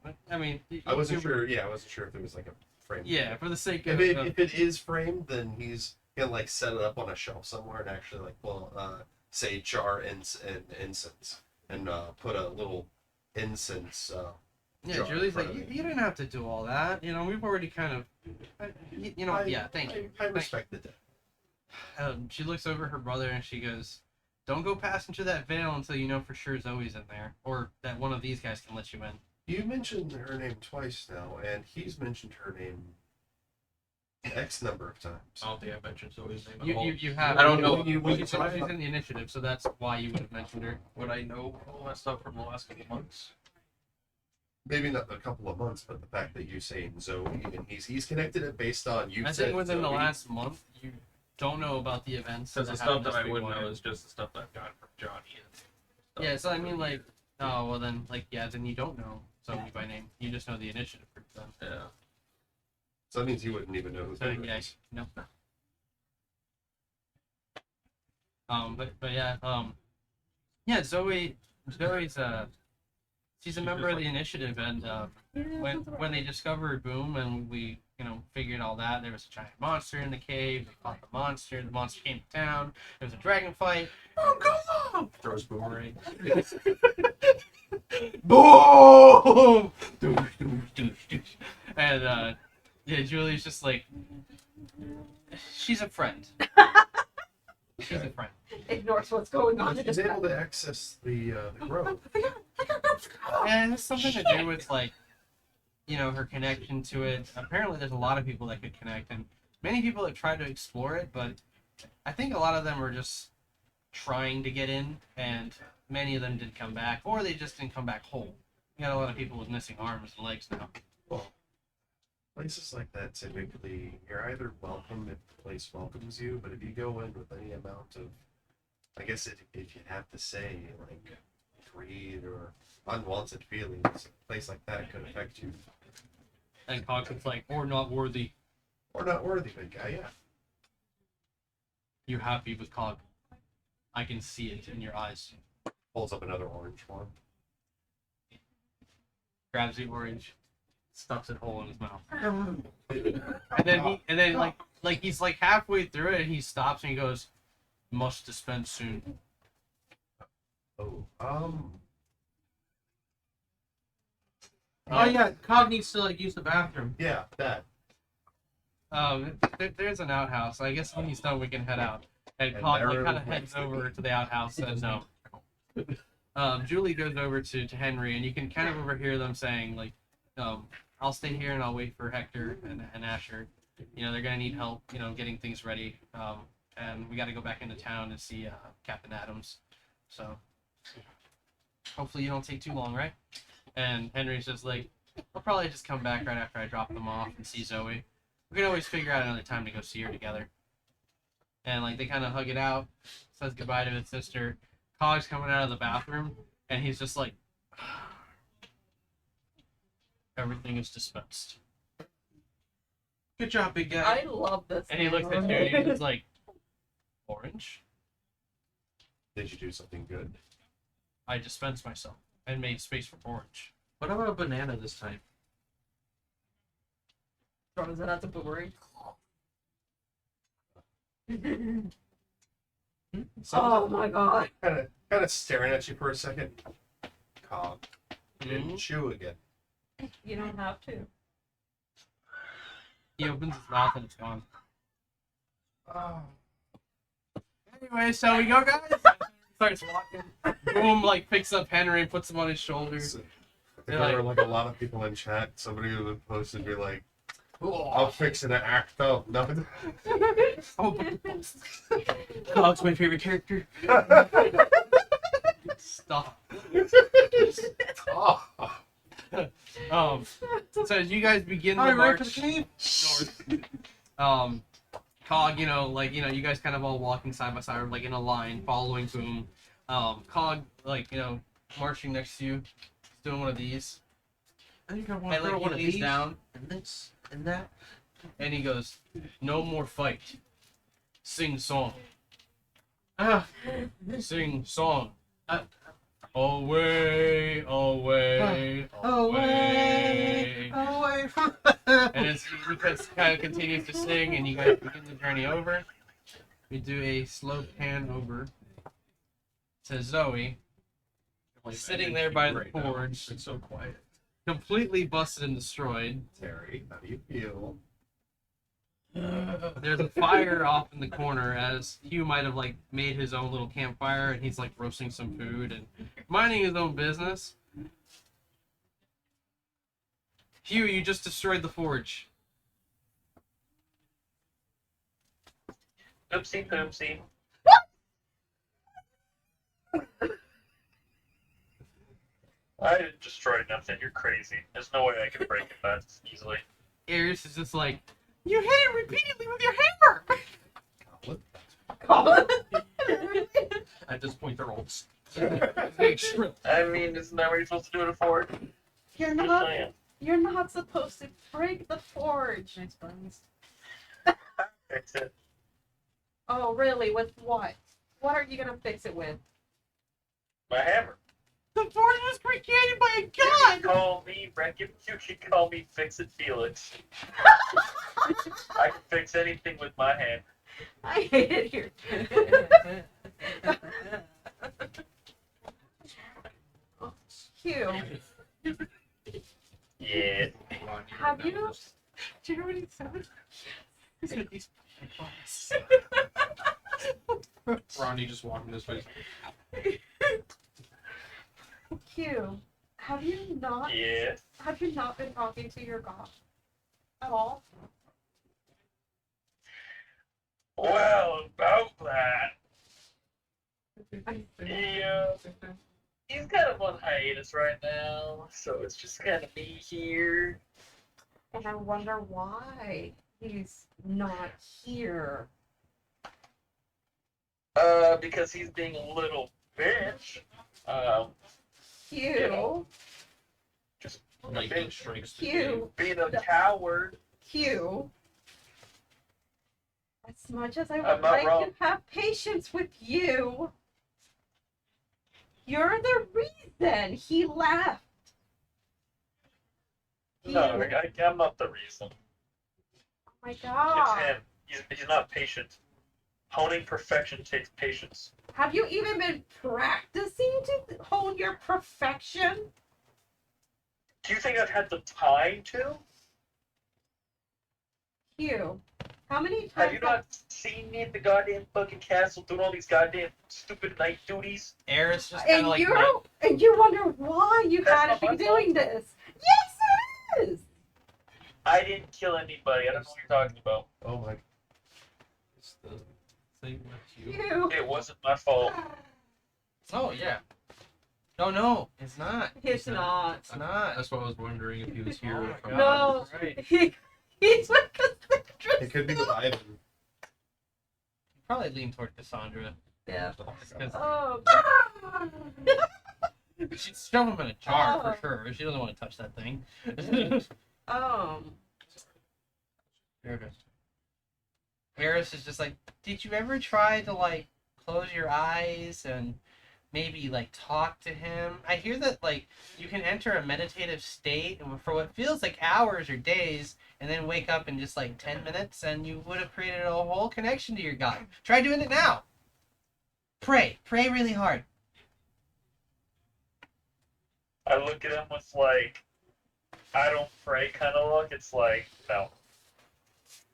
I wasn't sure. Yeah, I wasn't sure if there was like a frame. Yeah, for the sake If of it is framed, then he's gonna like set it up on a shelf somewhere and actually like say jar incense and put a little incense. yeah, jar in Julie's front like, of you didn't have to do all that. You know, we've already kind of, you know, yeah, thank you. I respect the dead. She looks over her brother and she goes, "Don't go past into that veil until you know for sure Zoe's in there, or that one of these guys can let you in." You mentioned her name twice now, and he's mentioned her name X number of times. I don't think I mentioned Zoe's name. You have. I don't know. She's in the initiative, so that's why you would have mentioned her. Would I know all that stuff from the last couple months? Maybe not a couple of months, but the fact that you say Zoe and he's connected it based on you. I said think within the Zoe. last month, you don't know about the events. Because the stuff happened that this I would Sweetwater. know is just the stuff that I've gotten from Johnny. And stuff. Yeah, so I mean, like, oh well, then like, yeah, then you don't know Zoe by name. You just know the initiative group then. Yeah. So that means you wouldn't even know who So Zoe yeah, is. no. But yeah, yeah, Zoe's she's a member of the initiative, and when they discovered Boom and we, you know, figured all that, there was a giant monster in the cave. They fought the monster came to town. There was a dragon fight. Oh, go on! Throws boomerang. Boom! Doosh, doosh, doosh, doosh. And yeah, Julie's just like, she's a friend. She's a friend. Ignores what's going on in He's his able to access the grove. And it's something to do with like, you know, her connection to it. Apparently, there's a lot of people that could connect, and many people have tried to explore it, but I think a lot of them were just trying to get in, and many of them didn't come back, or they just didn't come back whole. You got a lot of people with missing arms and legs now. Well, places like that typically, you're either welcome if the place welcomes you, but if you go in with any amount of, I guess if you have to say, like, greed or unwanted feelings, a place like that could affect you. And Constant's like, or not worthy. Or not worthy, big guy, yeah. You're happy with Cog. I can see it in your eyes. Pulls up another orange one. Grabs the orange, stuffs it whole in his mouth. and then like he's like halfway through it and he stops and he goes, must dispense soon. Oh, Oh yeah, Cog needs to like use the bathroom. yeah, that. There's an outhouse. I guess when he's done we can head out. And And Cog like there- kind of heads over to the outhouse and no. Julie goes over to Henry and you can kind of overhear them saying like, I'll stay here and I'll wait for Hector and Asher. You know, they're gonna need help, you know, getting things ready. And we gotta go back into town and see Captain Adams. So hopefully you don't take too long, right? And Henry's just like, I'll probably just come back right after I drop them off and see Zoe. We can always figure out another time to go see her together. And like they kind of hug it out, says goodbye to his sister. Cog's coming out of the bathroom, and he's just like, everything is dispensed. Good job, big guy. I love this. And he looks at you and he's just like, orange? Did you do something good? I dispensed myself and made space for orange. What about a banana this time? Throws it at the boomerang. Oh my god. Kind of staring at you for a second. Cog. You didn't chew again. You don't have to. He opens his mouth and it's gone. Oh. Anyway, so we go, guys. Starts walking. Boom, like picks up Henry and puts him on his shoulders. If there were like a lot of people in chat, somebody would have posted be like, I'm fixing to act up. Nothing. Cog's my favorite character. Stop. Oh. So as you guys begin the march north, Cog, you know, you guys kind of all walking side by side, like in a line, following Boom. Cog, like, you know, marching next to you, doing one of these. I think I want And to throw like one he of leans these. down, And this and that. and he goes, "No more fight. Sing song. Sing song. Away, away, away." Away from. And as he kind of continues to sing, and you guys begin the journey over, we do a slow pan over to Zoe, sitting there by the forge, It's so quiet. completely busted and destroyed. Terry, how do you feel? There's a fire off in the corner as Hugh might have like made his own little campfire and he's like roasting some food and minding his own business. Hugh, you just destroyed the forge. Oopsie poopsie. I didn't destroy nothing. You're crazy. There's no way I can break it that easily. Aries is just like, you hit it repeatedly with your hammer! At this point, they're all big shrill. I mean, isn't that what you're supposed to do it for? You're Just not. saying. You're not supposed to break the forge. Nice buns. Fix it. Oh, really? With what? What are you gonna fix it with? My hammer. The forge was created by a You can god! call me Wreck It. You can call me Fix It Felix. I can fix anything with my hand. I hate it here. Oh, Hugh, Yeah. have you? Do you know what he said? He said these Rodney just walking this way. Q, have you not Yeah. been talking to your god at all? Well, about that, he's kind of on hiatus right now, so it's just kind of me here. And I wonder why he's not here. Because he's being a little bitch. Q, You know. Lightning strikes the Q, Being a coward. Q. As much as I I'm would not like wrong. to have patience with you, you're the reason he left. No, Q. I'm not the reason. Oh my It's god. him. He's not patient. Honing perfection takes patience. Have you even been practicing to hone your perfection? Do you think I've had the time to? Q, how many Have times you not seen me at the goddamn fucking castle doing all these goddamn stupid night duties? Eris just kind and of like. you wonder why you That's hadn't not been my doing this? Yes, it is. I didn't kill anybody. I don't know what you're talking about. Oh my. It's the thing with you. Q. It wasn't my fault. Oh yeah. No, it's not. It's not. It's not. That's why I was wondering if he was here. Oh or my from- No. Right. He's with Cassandra. It could be the vibe. Probably lean toward Cassandra. Yeah. Because Oh. she'd shove him in a jar Oh. for sure. She doesn't want to touch that thing. Here it is. Eris is just like, did you ever try to like close your eyes and maybe like talk to him? I hear that like you can enter a meditative state for what feels like hours or days and then wake up in just like 10 minutes and you would have created a whole connection to your God. Try doing it now. Pray really hard. I look at him with like, I don't pray kind of look. It's like, no.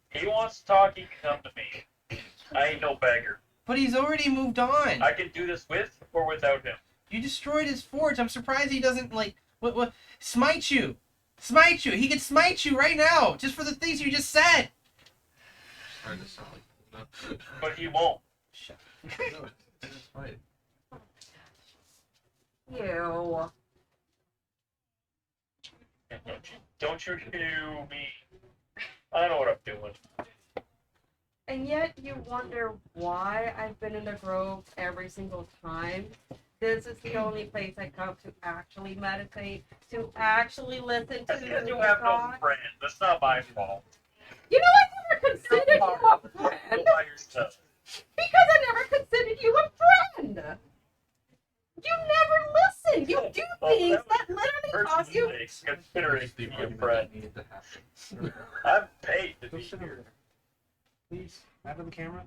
He wants to talk, he can come to me. I ain't no beggar. But he's already moved on. I can do this with or without him. You destroyed his forge. I'm surprised he doesn't like what smite you. Smite you. He could smite you right now just for the things you just said. Trying to sound like But he won't. no, it's fine. You. Don't you do me. I know what I'm doing. And yet you wonder why I've been in the grove every single time. This is the only place I come to actually meditate, to actually listen to That's because the you have no God. friend. That's not my fault. You know, I never considered you a Go friend by yourself. because I never considered you a friend. You never listen. You do things that literally cost you. Personally, considering The me a argument friend. needed to happen. I'm paid to Go be sit here. over there. Please, out of the camera.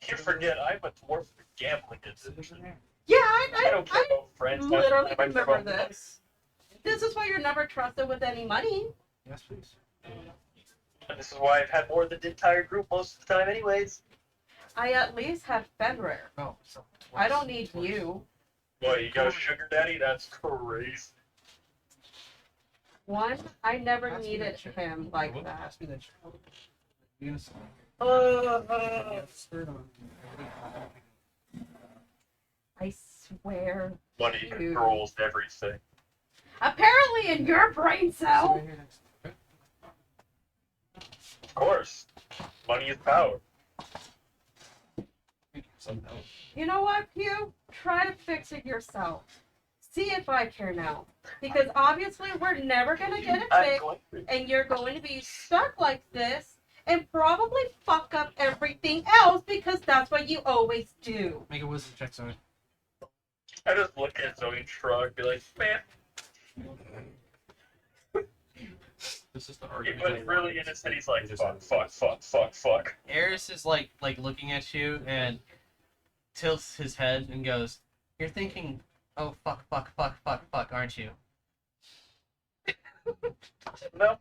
You forget I'm a dwarf for gambling Sit addiction. over there. Yeah, I don't care I about friends. literally I care remember about money. this. This is why you're never trusted with any money. Yes, please. And this is why I've had more than the entire group most of the time anyways. I at least have Fenrir. Oh, so I don't need you. Boy, you got a sugar daddy? That's crazy. One, I never Pass me needed that shit. him like What? that. Pass me that shit. You gonna sign? Skirt on. I swear. Money Dude. controls everything. Apparently in your brain Sit cell. right here next to me. Of course. Money is power. You know what, Pew? Try to fix it yourself. See if I care now. Because obviously we're never gonna get it I'm fixed. going to. And you're going to be stuck like this and probably fuck up everything else because that's what you always do. Make a wisdom check, sorry. I just look at Zoe and shrug, be like, man. This is the He argument. was really in his head. He's like, fuck. Eris is like looking at you and tilts his head and goes, "You're thinking, oh fuck, aren't you?" No.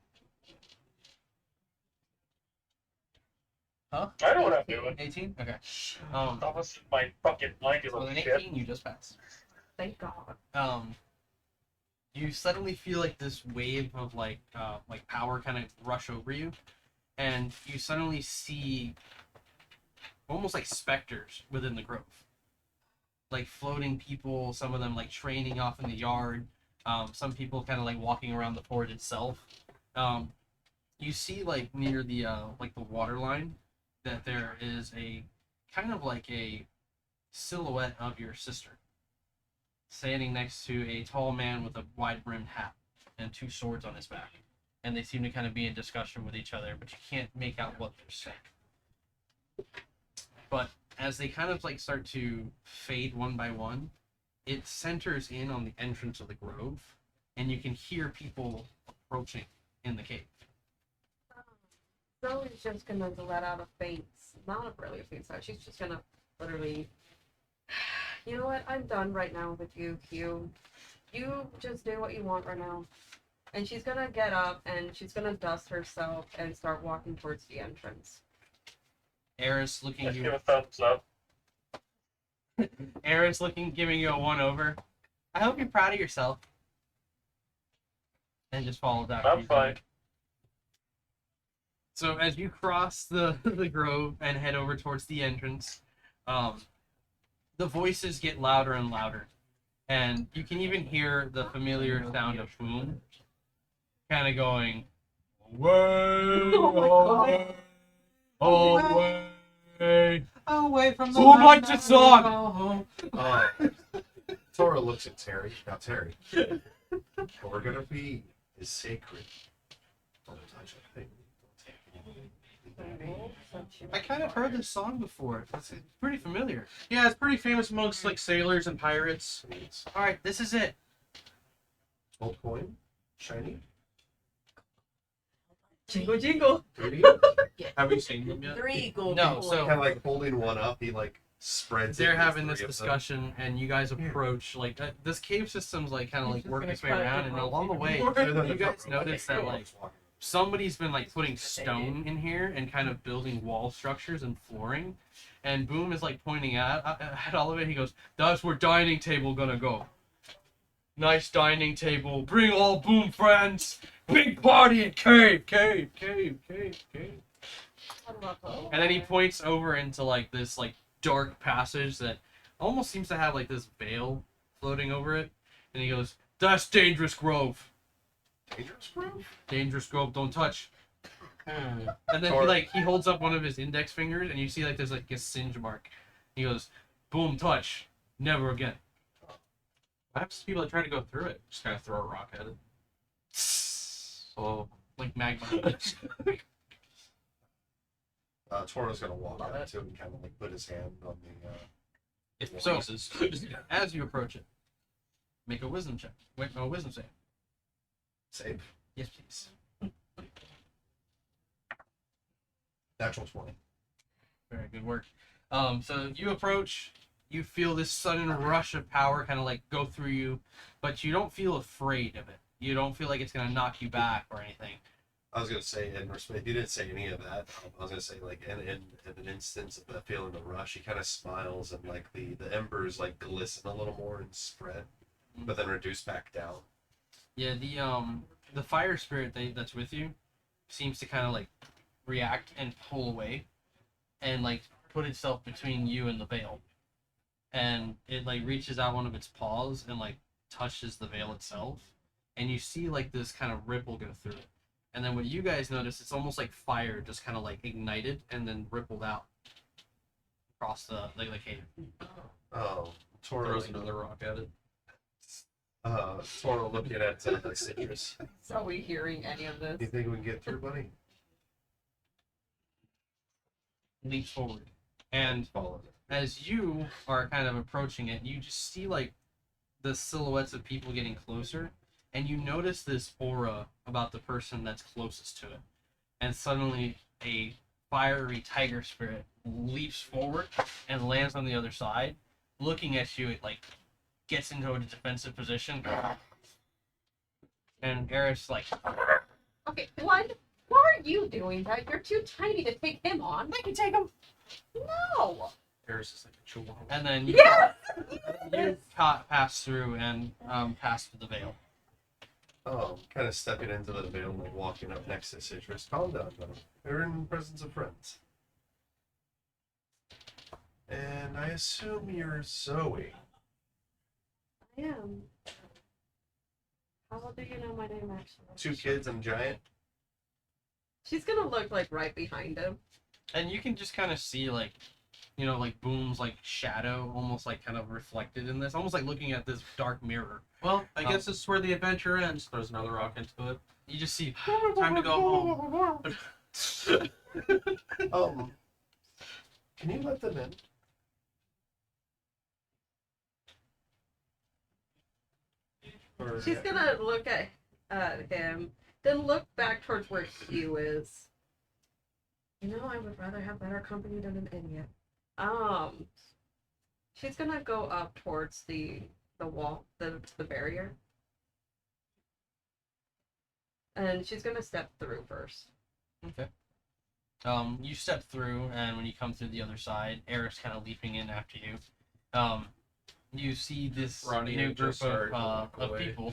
I know what I'm doing. 18? Okay. Thomas, my fucking mind is So with on an shit. 18, you just pass. Thank God. You suddenly feel like this wave of like power kind of rush over you, and you suddenly see almost like specters within the grove, like floating people. Some of them like training off in the yard. Some people kind of like walking around the fort itself. You see like near the the water line that there is a kind of like a silhouette of your sister standing next to a tall man with a wide-brimmed hat and 2 swords on his back, and they seem to kind of be in discussion with each other, but you can't make out what they're saying. But as they kind of like start to fade one by one, it centers in on the entrance of the grove, and you can hear people approaching in the cave. Zoe's just gonna let out a faint, not really a faint sigh. She's just gonna literally, you know what? I'm done right now with you, Q. You just do what you want right now. And she's gonna get up and she's gonna dust herself and start walking towards the entrance. Eris looking Let's you. give a thumbs up. Eris looking, giving you a 1 over. I hope you're proud of yourself. And just follows after I'm you. fine. So as you cross the grove and head over towards the entrance, the voices get louder and louder, and you can even hear the familiar sound of Boom, kind of going, away, away, away from the. Who would like to song? Tora looks at Terry. Now, Terry, what we're gonna feed is sacred. Don't touch a thing. I kind of heard this song before. It's pretty familiar. Yeah, it's pretty famous amongst like sailors and pirates. All right, this is it. Gold coin, shiny. Jingle jingle. Pretty. Have you seen them yet? 3 gold No, coins. so- Kind of like holding one up. He like spreads. They're it, having there's this 3 of them. discussion, and you guys approach like this cave system's like kind of like He's just working gonna its way cut it around, in and half. along the way, you guys notice that like somebody's been like putting stone in here and kind of building wall structures and flooring, and Boom is like pointing at all of it. He goes, "That's where dining table gonna go. Nice dining table. Bring all Boom friends. Big party in cave." And then he points over into like this like dark passage that almost seems to have like this veil floating over it, and he goes, "That's dangerous grove. Dangerous grove. Dangerous grove. Don't touch." And then he holds up one of his index fingers, and you see like there's like a singe mark. He goes, "Boom, touch. Never again." What happens to people that try to go through it? Just kind of throw a rock at it. So like magma. Toro's gonna walk up to him and kind of like put his hand on the. If So- places. As you approach it, make a wisdom check. Wait, no, wisdom save. Save. Yes, please. Natural 20. Very good work. So you approach, you feel this sudden rush of power kind of like go through you, but you don't feel afraid of it. You don't feel like it's gonna knock you back or anything. I was gonna say in respect, he didn't say any of that. I was gonna say like in an instance of that feeling the rush, he kind of smiles and like the embers like glisten a little more and spread, but then reduce back down. Yeah, the fire spirit that's with you seems to kind of like react and pull away, and like put itself between you and the veil, and it like reaches out one of its paws and like touches the veil itself, and you see like this kind of ripple go through it. And then what you guys notice, it's almost like fire just kind of like ignited and then rippled out across the cave. Oh, Toro. Throws another rock at it. Toro looking at the citrus. Are we hearing any of this? You think we can get through, buddy? Leaps forward. And Follow it. as you are kind of approaching it, you just see like the silhouettes of people getting closer, and you notice this aura about the person that's closest to it. And suddenly a fiery tiger spirit leaps forward and lands on the other side. Looking at you, it like gets into a defensive position. And Eris like, Okay, one. What are are you doing that? You're too tiny to take him on. I can take him. No. Eris is like a chihuahua. And then you, Yes. you pass through and pass through the veil. Kind of stepping into the veil and like walking up next to Citrus. Calm down, though. We're in the presence of friends. And I assume you're Zoe. I am. How do you know my name actually? 2 kids and a giant. She's gonna look like right behind him. And you can just kind of see like, you know, like Boom's like shadow almost like kind of reflected in this, almost like looking at this dark mirror. Well, I guess this is where the adventure ends. Throws another rock into it. You just see Time to go home. Can you let them in? Or, She's gonna look at him, then look back towards where Hugh is. You know, I would rather have better company than an idiot. She's gonna go up towards the wall, the barrier. And she's gonna step through first. Okay. You step through, and when you come through the other side, Eris kind of leaping in after you. You see this Ronnie new and group just started to of walk away. people.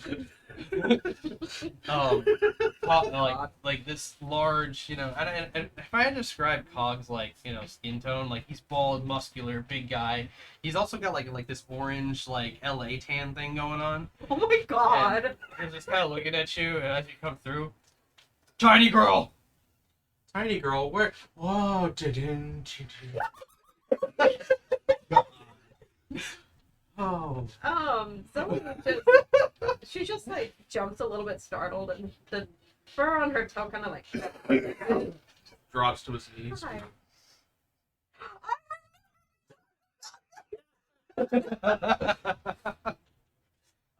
Like this large, you know. And if I had to describe Cog's like, you know, skin tone, like he's bald, muscular, big guy. He's also got like this orange like LA tan thing going on. Oh my god! He's just kind of looking at you, and as you come through, tiny girl. Tiny girl, where? Whoa, didn't you do? Oh. Zoe she just like jumps a little bit startled, and the fur on her toe kind of like. Drops to his knees. Hi.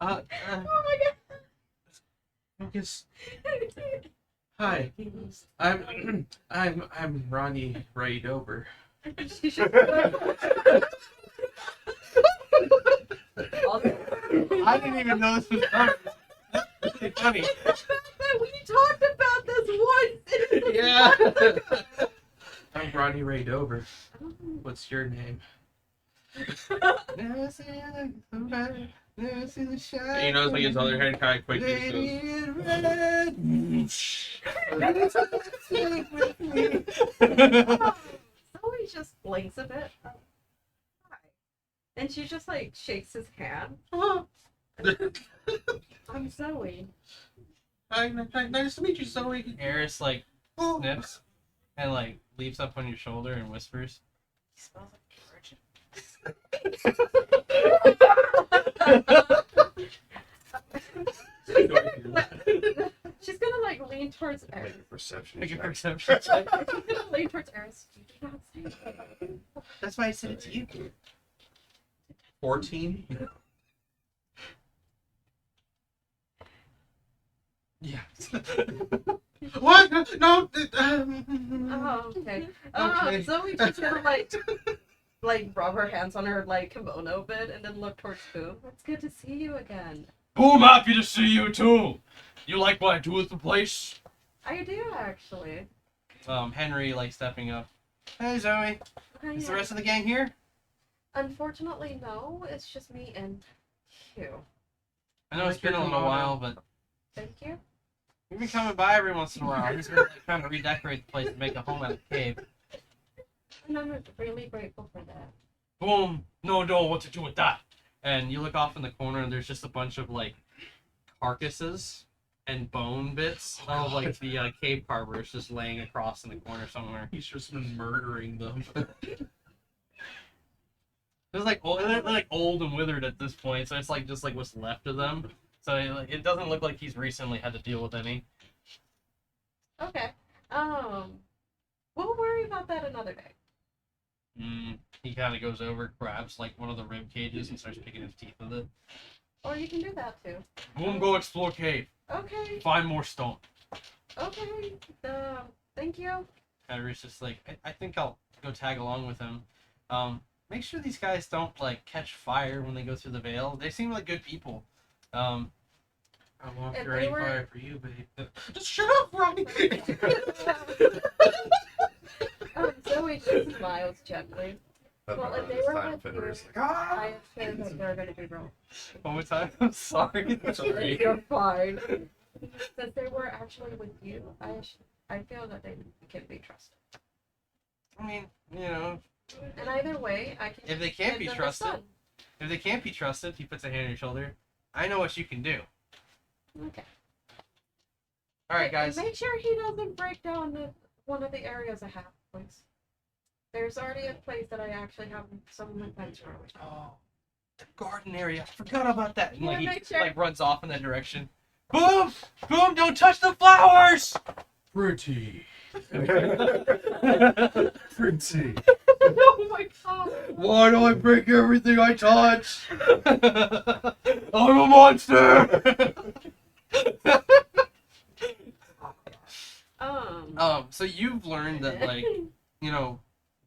Uh, Oh my Focus. god! Hi, I'm Ronnie Ray Dover. She should. I didn't even know this was coming. That's really funny. We talked about this once. Yeah. I'm Ronnie Ray Dover. What's your name? Never see somebody, never see the shine. You notice like his other hand kind of quickly Lady goes, in red. Zoe just blinks a bit. Hi. And she just like shakes his hand. I'm Zoe. Hi, nice to meet you, Zoe. Eris like sniffs and like leaps up on your shoulder and whispers, "He smells like virgin." She's gonna like lean towards Make Eris. a perception Make a check. perception check. She's gonna lean towards Eris. You do not say that. That's why I said it to you. 14. Yeah. What? No. Oh, okay. Okay. Zoe just gonna like rub her hands on her like kimono a bit and then look towards Boom. It's good to see you again. Boom, happy to see you too. You like what I do with the place? I do actually. Henry like stepping up. Hey Zoe, is the rest of the gang here? Unfortunately, no. It's just me and Hugh. I know it's been a little while, but Thank you. we've been coming by every once in a while. He's been like, trying to redecorate the place and make a home out of the cave. And I'm really grateful for that. Boom, no know what to do with that. And you look off in the corner and there's just a bunch of like carcasses and bone bits of like the cave carvers just laying across in the corner somewhere. He's just been murdering them. It's like old, they're like old and withered at this point, so it's like just like what's left of them. So it doesn't look like he's recently had to deal with any. Okay. We'll worry about that another day. He kind of goes over, grabs like one of the rib cages and starts picking his teeth with it. Or you can do that too. Boom, go explore cave. Okay. Find more stone. Okay. Thank you. Henry's just like, I think I'll go tag along with him. Make sure these guys don't like catch fire when they go through the veil. They seem like good people. I'm off If your they were- fire for you, babe. Just shut up, Ronnie! Zoe just smiles gently. But Well, by if they this were time, with Fenrir you, is like, ah! I assume that they're going to be wrong. One more time. I'm sorry. Sorry. You're fine. Since they were actually with you, I feel that they can be trusted. I mean, you know, And either way, I can. if they can't give be them a trusted, son. if they can't be trusted, he puts a hand on your shoulder. I know what you can do. Okay. All right, And guys. make sure he doesn't break down one of the areas I have, please. There's already a place that I actually have some of my plants growing. Oh, the garden area. I forgot about that. And Yeah, like he make sure- like runs off in that direction. Boom! Boom! Don't touch the flowers. Pretty. Pretty. Oh my god! Why do I break everything I touch? I'm a monster! So you've learned that like, you know,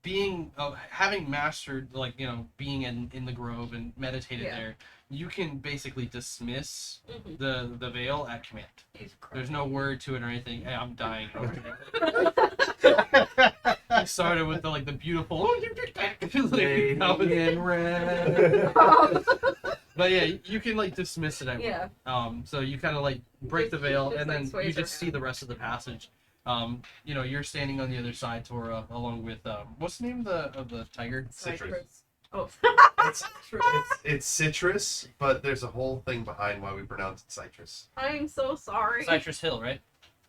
being having mastered like, you know, being in the grove and meditated Yeah. there, you can basically dismiss Mhm. the veil at command. He's There's no word to it or anything. Hey, I'm dying. I started with the like the beautiful but yeah, you can like dismiss it at will. Yeah. So you kind of like break the veil, Just, and like, then sways you just around. see the rest of the passage. You know, you're standing on the other side, Tora, along with what's the name of the tiger? Citrus. Oh. It's citrus, but there's a whole thing behind why we pronounce it citrus. I'm so sorry. Citrus Hill, right?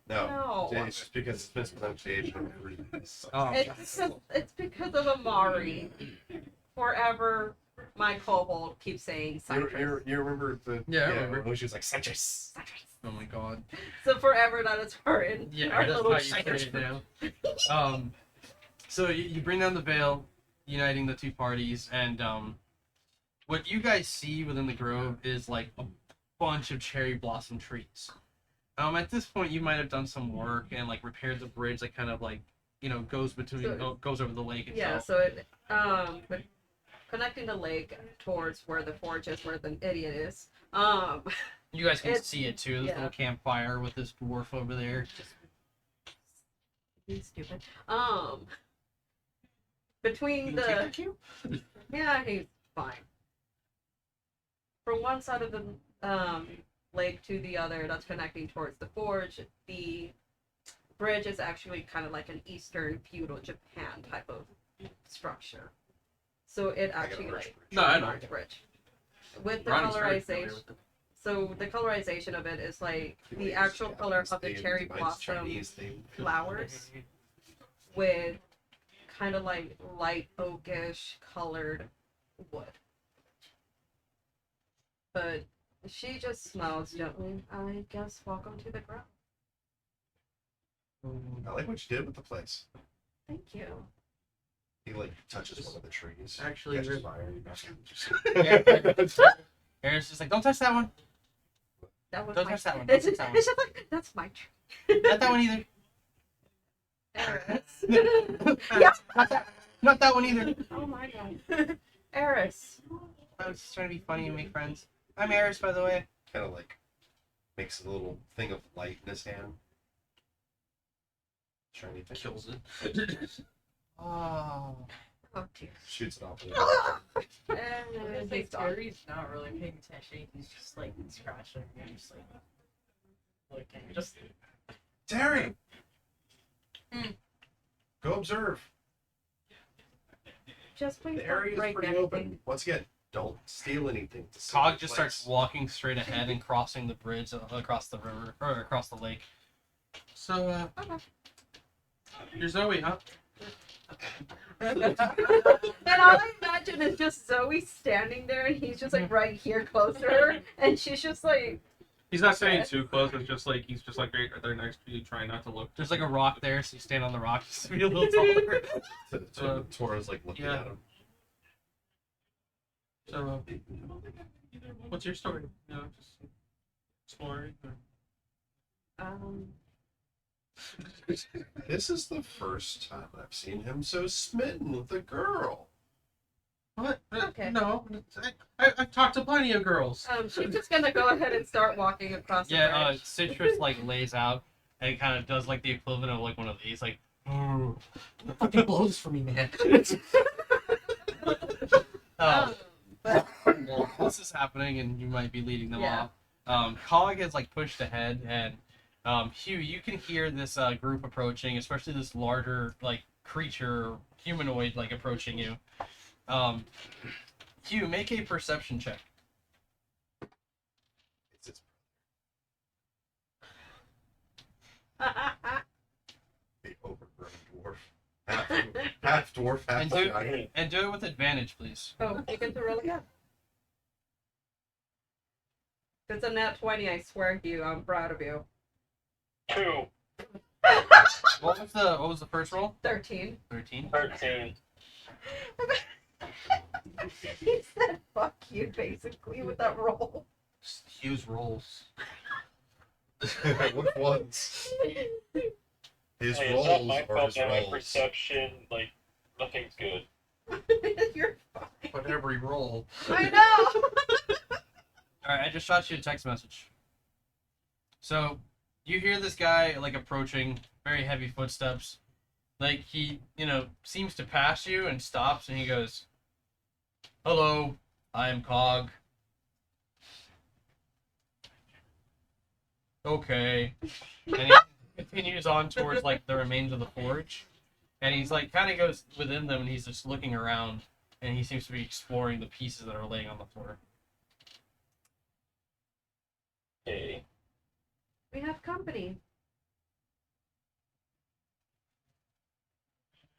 No, No. it's just because it's mispronunciation. Oh, It's because of Amari. Forever, my kobold keeps saying citrus. You remember the Yeah, I remember. when she was like citrus. oh my God. So forever, that is her in Yeah, our that's little how you say citrus it now. So you bring down the veil, uniting the two parties, and what you guys see within the grove is like a bunch of cherry blossom trees. At this point, you might have done some work and like repaired the bridge that kind of like, you know, goes goes over the lake itself. Yeah, so it but connecting the lake towards where the forge is, where the idiot is. You guys can It's- see it too. This yeah. little campfire with this dwarf over there. He's stupid. Between the yeah, he's fine. From one side of the lake to the other, that's connecting towards the forge. The bridge is actually kind of like an Eastern feudal Japan type of structure. So it actually like No, I know. large bridge with the Ronnie's very familiar colorization. with it. So the colorization of it is like the actual color of the cherry blossom flowers with kind of like light oakish colored wood. But she just smiles gently. I guess welcome to the grove. I like what you did with the place. Thank you. He like touches one of the trees. Actually, catches you're- fire. Aaron's just like, don't touch that one. That was Don't my touch that one, It's, don't touch that it's just like that's my tree. Not that one either. Eris. Yeah. Not that one either. Oh my god. Eris. I was just trying to be funny and make friends. I'm Eris, by the way. Kind of like makes a little thing of light in his hand. Shiny thing. Kills it. Oh. Oh dear. Shoots it off. And Like he's gone. Terry's not really paying attention. He's just like scratching and just like looking. Just Terry! Hmm. Go observe. Just please The don't area is break pretty anything. open. Once again, don't steal anything. It's a Cog safe just place. starts walking straight ahead and crossing the bridge across the river or across the lake. So, Okay. you're Zoe, huh? And all I imagine is just Zoe standing there, and he's just like right here close to her, and she's just like, He's not standing too close. It's just like he's just like right there next to you, trying not to look. There's like a rock there, so you stand on the rock just to be a little taller. Tora's like looking yeah. at him. So, what's your story? You know, just exploring. Or... This is the first time I've seen him so smitten with a girl. What? Okay. No. I've talked to plenty of girls. She's just gonna go ahead and start walking across the Yeah, bridge. Citrus like lays out and kind of does like the equivalent of like one of these, like, Fucking blow this for me, man. But well, this is happening, and you might be leading them Yeah. off. Cog is like pushed ahead, and Hugh, you can hear this group approaching, especially this larger like creature, humanoid, like approaching you. Hugh, make a perception check. It's his the overgrown dwarf. Half dwarf, half And do, giant. and do it with advantage, please. oh, you get to roll again. It's a nat 20, I swear to you. I'm proud of you. 2, What was the first roll? 13. 13. 13. He said fuck you basically with that roll. Hughes rolls. Which ones? His Hey, it's not rolls my or fault his that my rolls? perception, like, nothing's good. You're fine. But every roll. I know. Alright, I just shot you a text message. So, you hear this guy, like, approaching, very heavy footsteps. Like, he, seems to pass you and stops, and he goes, "Hello, I am Cog." Okay. And he continues on towards, like, the remains of the forge. And he's, like, kind of goes within them, and he's just looking around, and he seems to be exploring the pieces that are laying on the floor. Okay. We have company.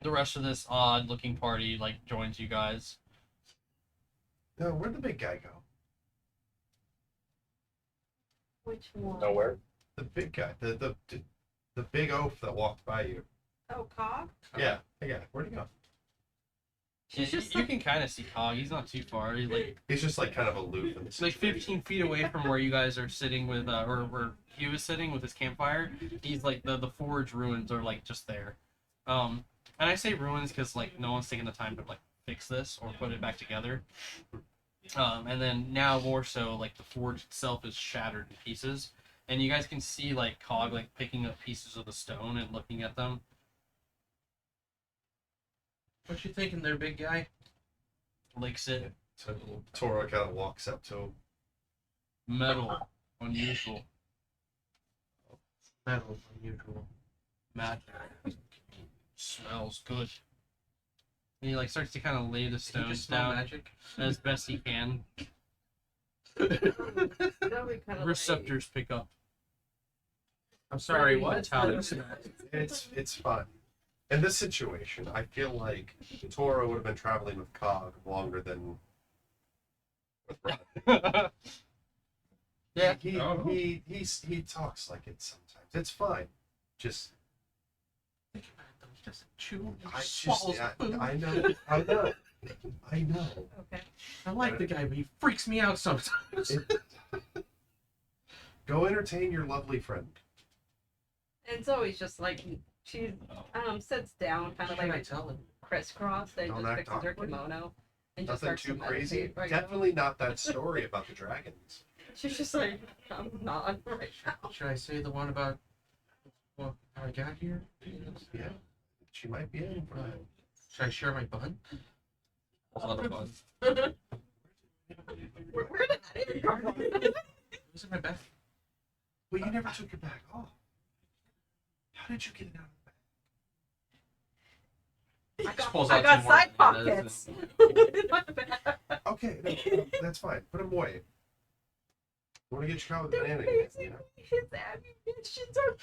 The rest of this odd-looking party, like, joins you guys. No, where'd the big guy go? Which one? Nowhere. The big guy, the big oaf that walked by you. Oh, Cog? Yeah, where'd he go? She's just You can kind of see Cog. He's not too far. He's like He's just like kind of aloof. In the it's like situation. 15 feet away from where you guys are sitting with, or where he was sitting with his campfire. He's like the forge ruins are like just there. And I say ruins because like no one's taking the time to like fix this or put it back together. And then now more so like the forge itself is shattered in pieces, and you guys can see like Cog like picking up pieces of the stone and looking at them. What you thinking there, big guy? Licks it. So Tora kind of walks up to him. Metal. Unusual. Metal, unusual. Magic. Smells good. And he like starts to kind of lay the Did you stones just smell down magic? as best he can. That would kind of Receptors pick up. I'm sorry, Maybe what? it's How like- It's fun. In this situation, I feel like Tora would have been traveling with Cog longer than with Rod. Yeah. He talks like it sometimes. It's fine. Just He doesn't chew. He I swallows just food. I know. I know. Okay. I like the guy, but he freaks me out sometimes. Go entertain your lovely friend. And Zoe's just like, she sits down, kind of What should I like tell him? crisscross, and Don't just act fixes her awkward. kimono. And just Nothing starts too to crazy. meditate right now. Definitely not that story about the dragons. She's just like, I'm not right now. Should I say the one about how I got here? Yeah. She might be in for it. Should I share my bun? A lot of fun. Where did that even come from? It was in my bag. Well, you never took your bag off. How did you get it out of I Just pulls got, I out got two more side bananas pockets. In my bag. the bag? Okay, no, that's fine. Put them away. You want to get your car with They're banana? basically You know? his ammunitions are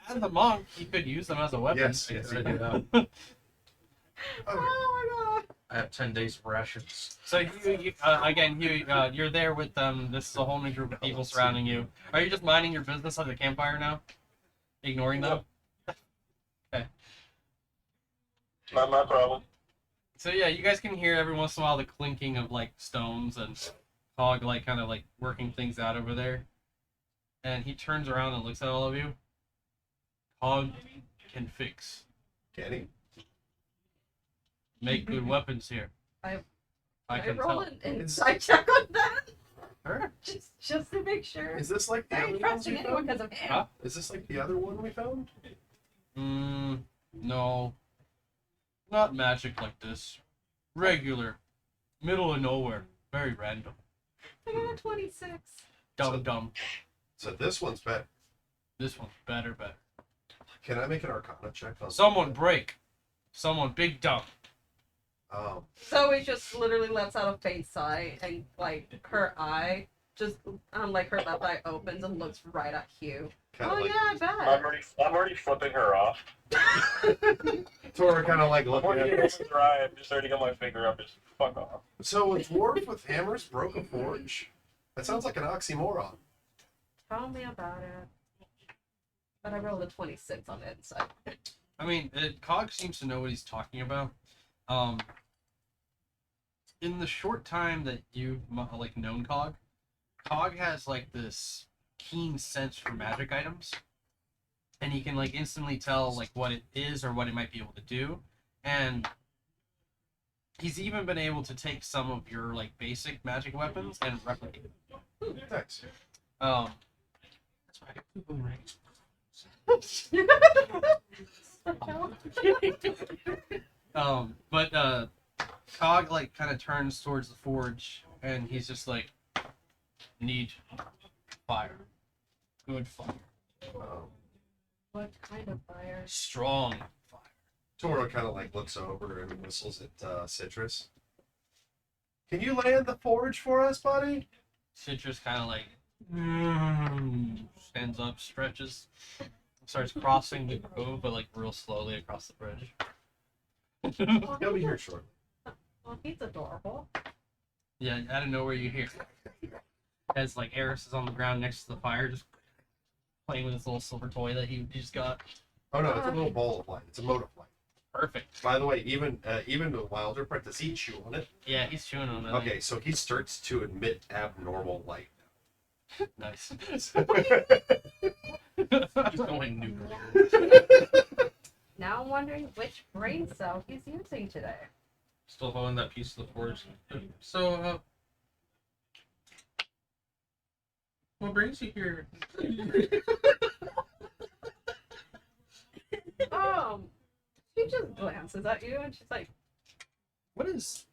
As a monk, he could use them as a weapon. Yes, yes, I do. Oh Oh, my god. I have 10 days of rations. So you're there with them. This is a whole new group of people surrounding you. Are you just minding your business at the campfire now? Ignoring them? Not my problem. So yeah, you guys can hear every once in a while the clinking of like stones and Hog like kind of like working things out over there. And he turns around and looks at all of you. Hog can fix Can he? Make good weapons here. I can roll tell. an insight check on that? Sure. Just to make sure. Is this like the I other ain't ones trusting we anyone found? because of him. Huh? Is this like the other one we found? No. Not magic like this. Regular. Middle of nowhere. Very random. I got a 26. Dumb. So this one's better. This one's better. Can I make an Arcana check on Someone break. Someone big dumb. So it just literally lets out a faint sigh, and like her eye, just like her left eye opens and looks right at Hugh. kind Oh of like yeah, I I'm bet. already flipping her off. Tora kind of like I'm looking already at getting her eye. I'm just already got my finger up. Just fuck off. So a dwarf with hammers broke a forge? That sounds like an oxymoron. Tell me about it. But I rolled a 26 on the inside. I mean, Cog seems to know what he's talking about. In the short time that you've like known Cog has like this keen sense for magic items, and he can like instantly tell like what it is or what it might be able to do, and he's even been able to take some of your like basic magic weapons and replicate them. Thanks. That's why I got 2 boomerangs. But Cog like kind of turns towards the forge, and he's just like, need fire, good fire, What kind of fire? strong fire. Tora kind of like looks over and whistles at Citrus. Can you land the forge for us, buddy? Citrus kind of like stands up, stretches, starts crossing the grove, but like real slowly across the bridge. He'll be here shortly. Well, he's adorable. Yeah, out of nowhere you hear as like Eris is on the ground next to the fire, just playing with his little silver toy that he just got. Oh no, it's a little ball of light. It's a mote of light. Perfect. By the way, even the wilder part, does he chew on it? Yeah, he's chewing on that. Okay, so he starts to emit abnormal light. Nice. He's going nuclear. Now I'm wondering which brain cell he's using today. Still holding that piece of the forge. So, what brings you here? She just glances at you and she's like, What is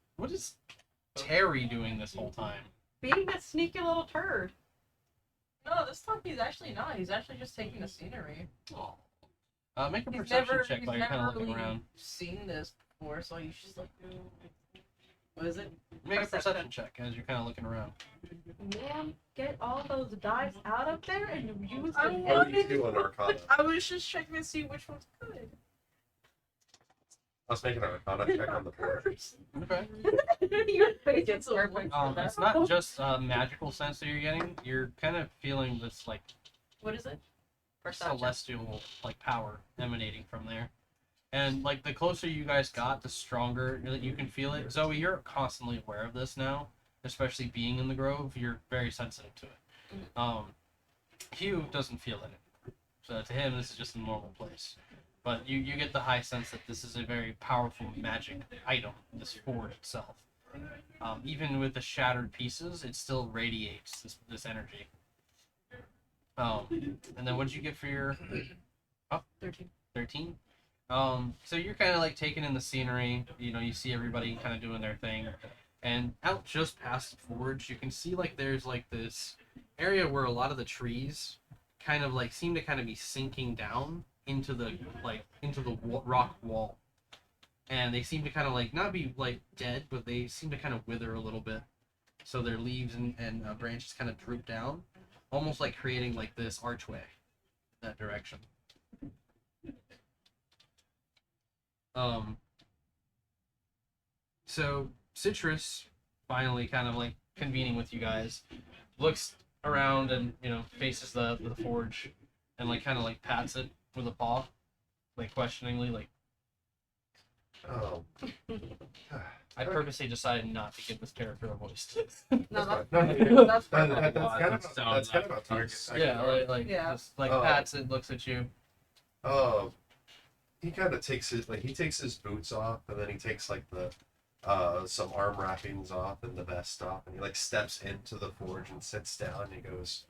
Terry doing this whole time? being a sneaky little turd. No, this time he's actually not. He's actually just taking the scenery. Make a He's perception never, check he's while you're kind never of looking really around. seen this before, so he's just like, what is it? Make a perception check as you're kind of looking around. Ma'am, get all those dice out of there and use I them. What do you do on Arcana? I was just checking to see which one's good. Let's make an Arcana check on the forge. Okay. Your face Gets is perfect. It's not just a magical sense that you're getting. You're kind of feeling this like What is it? Perception. celestial like power emanating from there. And like the closer you guys got, the stronger that you can feel it. Zoe, you're constantly aware of this now, especially being in the grove. You're very sensitive to it. Hugh doesn't feel it, so to him this is just a normal place. But you get the high sense that this is a very powerful magic item, this forge itself. Even with the shattered pieces, it still radiates this energy. And then what did you get for your 13. 13? So you're kind of like taking in the scenery, you see everybody kind of doing their thing, and out just past the forge, you can see like there's like this area where a lot of the trees kind of like seem to kind of be sinking down into the rock wall, and they seem to kind of like not be like dead, but they seem to kind of wither a little bit, so their leaves and branches kind of droop down, almost like creating like this archway in that direction. So Citrus finally kind of like convening with you guys, looks around and faces the forge, and like kind of like pats it with a paw, like questioningly, like Oh. I purposely decided not to give this character a voice. No, that's That's kind perfect. of a target. Yeah, like Yeah. just like Oh. pats it, looks at you. Oh, he kind of takes his boots off, and then he takes like the some arm wrappings off and the vest off, and he like steps into the forge and sits down. And he goes,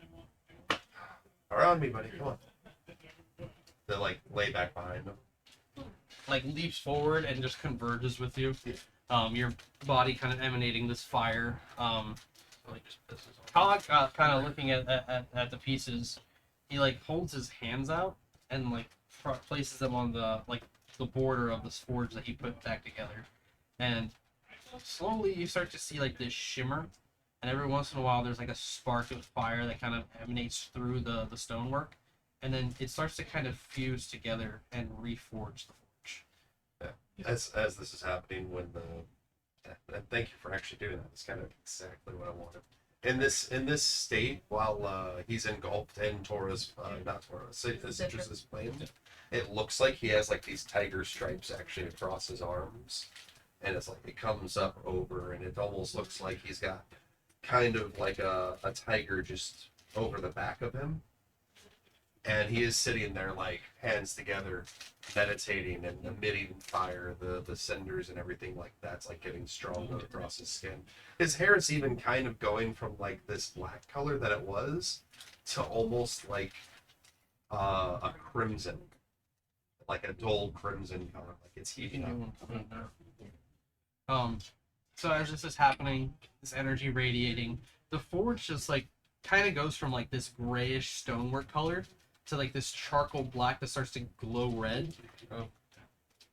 "Around me, buddy. Come on." They like lay back behind him. Like leaps forward and just converges with you. Your body kind of emanating this fire. Like just pisses Cog off. kind of looking at the pieces. He like holds his hands out and like places them on the border of this forge that he put back together, and slowly you start to see like this shimmer, and every once in a while there's like a spark of fire that kind of emanates through the stonework, and then it starts to kind of fuse together and reforge the forge. As this is happening, when and thank you for actually doing that. It's kind of exactly what I wanted. In this state, while he's engulfed in Tora's, not Tora's, Citrus's plane, it looks like he has like these tiger stripes actually across his arms, and it's like it comes up over, and it almost looks like he's got kind of like a tiger just over the back of him, and he is sitting there like hands together, meditating and emitting fire. The cinders and everything like that's like getting stronger across his skin. His hair is even kind of going from like this black color that it was to almost like a crimson, like a dull crimson color, like it's heating up. So as this is happening, this energy radiating, the forge just like kind of goes from like this grayish stonework color to like this charcoal black that starts to glow red.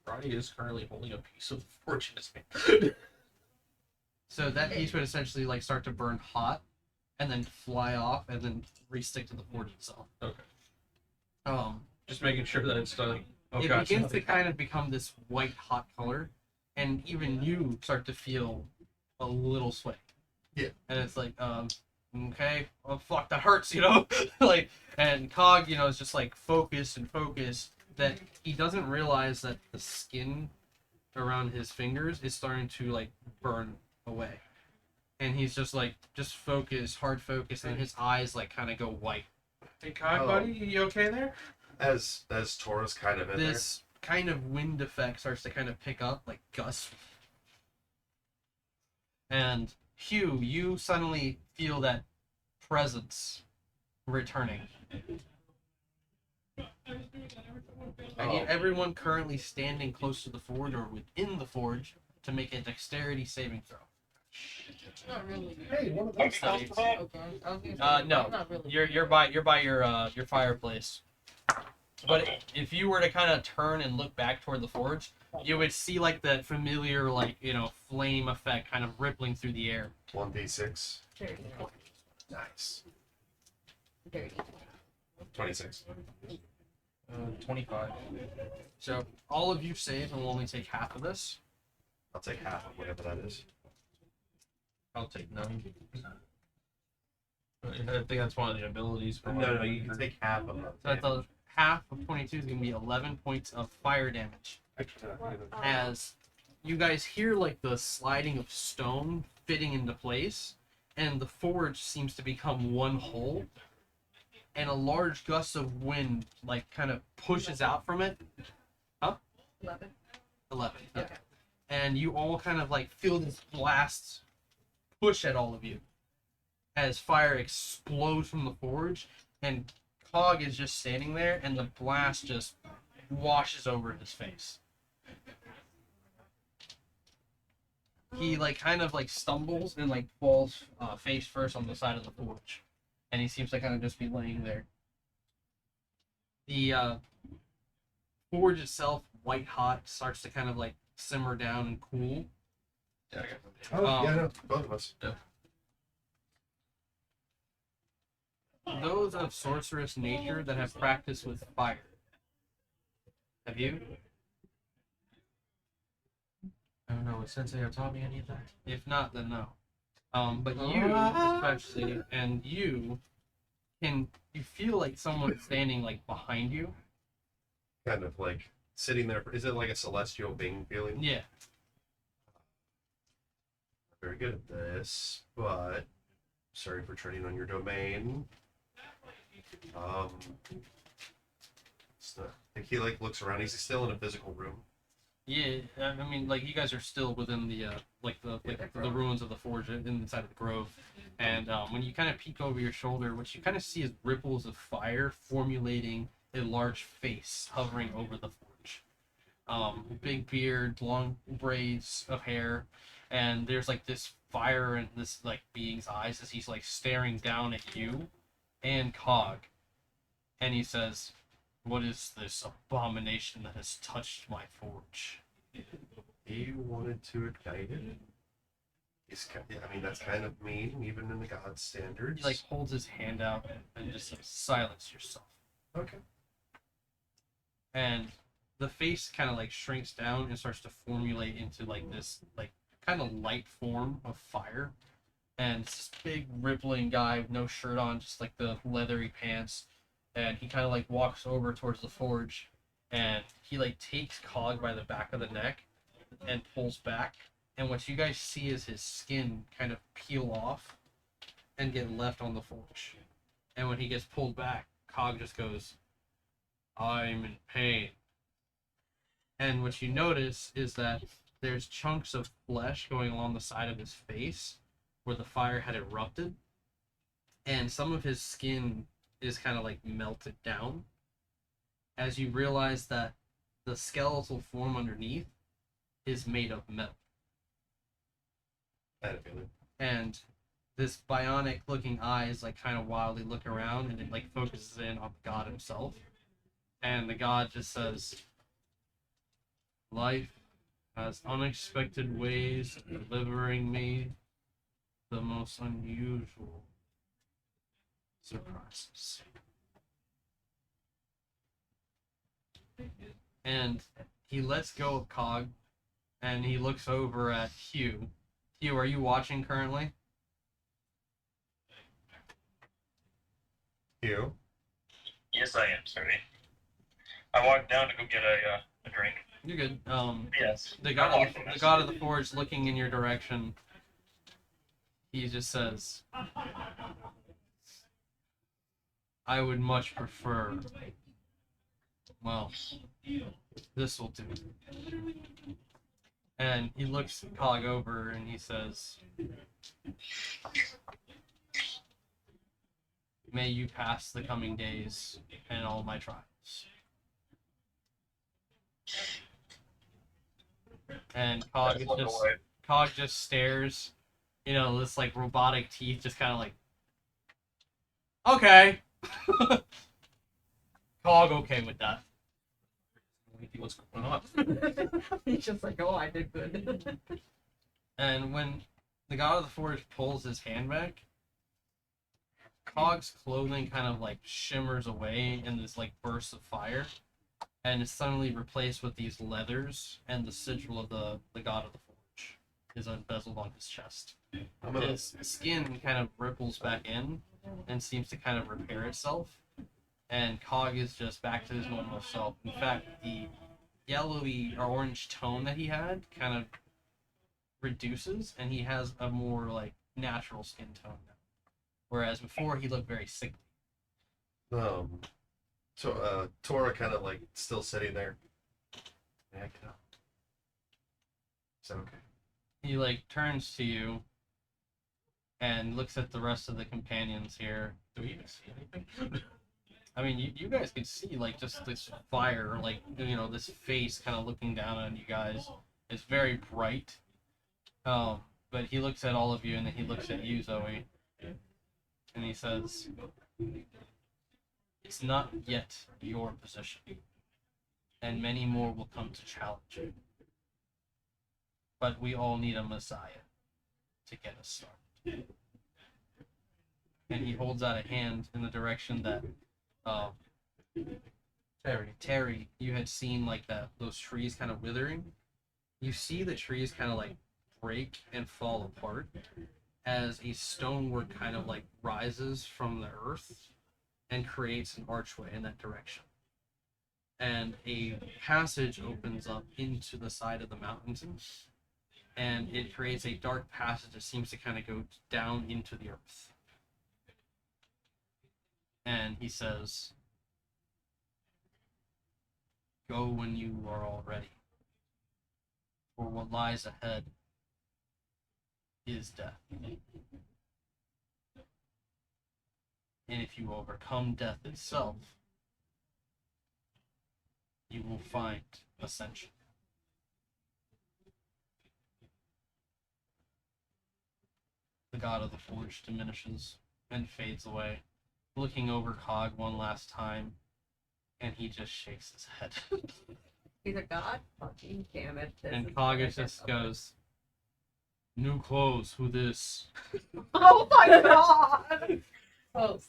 Ronnie is currently holding a piece of the forge in his hand. So that piece would essentially like start to burn hot and then fly off and then re-stick to the forge itself. Okay. Just making sure that it's done. Oh, It gotcha. begins to kind of become this white hot color, and even you start to feel a little sweat. Yeah. And it's like, okay, oh fuck, that hurts, you know? Like, and Cog, you know, is just like focused that he doesn't realize that the skin around his fingers is starting to like burn away. And he's just like, just focus, hard focus, and his eyes like kind of go white. Hey, Cog, buddy, you okay there? As Tora's kind of in This kind of wind effect starts to kind of pick up, like gusts. And Hugh, you suddenly feel that presence returning. I need everyone currently standing close to the forge or within the forge to make a dexterity saving throw. Not really. Hey, one of Are we those close things. to that? Okay. I was gonna say, No. Not really. You're by your fireplace. But if you were to kind of turn and look back toward the forge, you would see like that familiar like, you know, flame effect kind of rippling through the air. 1d6. Dirty. Nice. Dirty. 26. 25. So all of you save and will only take half of this. I'll take half of whatever that is. I'll take 9. I think that's one of the abilities. No, you can take half of it. So that's a half of 22 is going to be 11 points of fire damage. As you guys hear like the sliding of stone fitting into place, and the forge seems to become one whole, and a large gust of wind like kind of pushes out from it. 11. 11. Yeah. Okay. And you all kind of like feel this blast push at all of you as fire explodes from the forge, and Cog is just standing there, and the blast just washes over his face. He like kind of like stumbles and like falls face first on the side of the forge, and he seems to kind of just be laying there. The forge itself, white hot, starts to kind of like simmer down and cool. Yeah, I got Oh, yeah, no, both of us. Those of sorceress nature that have practiced with fire. Have you? I don't know. Would Sensei have taught me any of that? If not, then no. But you, especially, and you feel like someone's standing like behind you. Kind of like sitting there. Is it like a celestial being feeling? Yeah. Very good at this, but sorry for treading on your domain. It's Like he like looks around. He's still in a physical room. Yeah, I mean, like you guys are still within the the ruins of the forge inside of the grove, and when you kind of peek over your shoulder, what you kind of see is ripples of fire formulating a large face hovering over the forge. Big beard, long braids of hair, and there's like this fire in this like being's eyes as he's like staring down at you and Cog, and he says, "What is this abomination that has touched my forge?" He wanted to ignite it. I mean, that's kind of mean, even in the god standards. He like holds his hand out and just says, "Silence yourself." Okay. And the face kind of like shrinks down and starts to formulate into like this like kind of light form of fire. And it's this big rippling guy with no shirt on, just like the leathery pants. And he kind of like walks over towards the forge, and he like takes Cog by the back of the neck and pulls back. And what you guys see is his skin kind of peel off and get left on the forge. And when he gets pulled back, Cog just goes, "I'm in pain." And what you notice is that there's chunks of flesh going along the side of his face where the fire had erupted. And some of his skin is kind of like melted down as you realize that the skeletal form underneath is made of metal. I had a feeling. And this bionic looking eyes like kind of wildly look around, and it like focuses in on the god himself. And the god just says, "Life has unexpected ways of delivering me the most unusual surprises." And he lets go of Cog, and he looks over at Hugh. Hugh, are you watching currently? Hugh? Yes, I am. Sorry. I walked down to go get a drink. You're good. Yes. The god of the forge looking in your direction, he just says, "I would much prefer, well, this will do." And he looks Cog over and he says, "May you pass the coming days and all my trials." And Cog Let's look just away. Cog just stares, this like robotic teeth just kind of like, "Okay." Cog okay with that. What's going on? He's just like, oh, I did good. And when the god of the forge pulls his hand back, Cog's clothing kind of like shimmers away in this like burst of fire, and is suddenly replaced with these leathers, and the sigil of the god of the forge is embezzled on his chest. I'm gonna. His skin kind of ripples back in and seems to kind of repair itself, and Cog is just back to his normal self. In fact, the yellowy or orange tone that he had kind of reduces, and he has a more like natural skin tone now. Whereas before he looked very sickly. Tora kind of like still sitting there. Yeah, get up. Is that okay? He like turns to you and looks at the rest of the companions here. Do we even see anything? I mean, you guys can see like just this fire, like this face kind of looking down on you guys. It's very bright. But he looks at all of you, and then he looks at you, Zoe, and he says, "It's not yet your position, and many more will come to challenge you. But we all need a Messiah to get us started." And he holds out a hand in the direction that Terry, you had seen like those trees kind of withering. You see the trees kind of like break and fall apart as a stonework kind of like rises from the earth and creates an archway in that direction. And a passage opens up into the side of the mountains, and it creates a dark passage that seems to kind of go down into the earth. And he says, Go when you are all ready. For what lies ahead is death. And if you overcome death itself, you will find ascension. The god of the forge diminishes and fades away, looking over Cog one last time, and he just shakes his head. He's a god? Fucking damn it. This is And Cog gonna just get over. goes, "New clothes, who this?" Oh my god! Oh,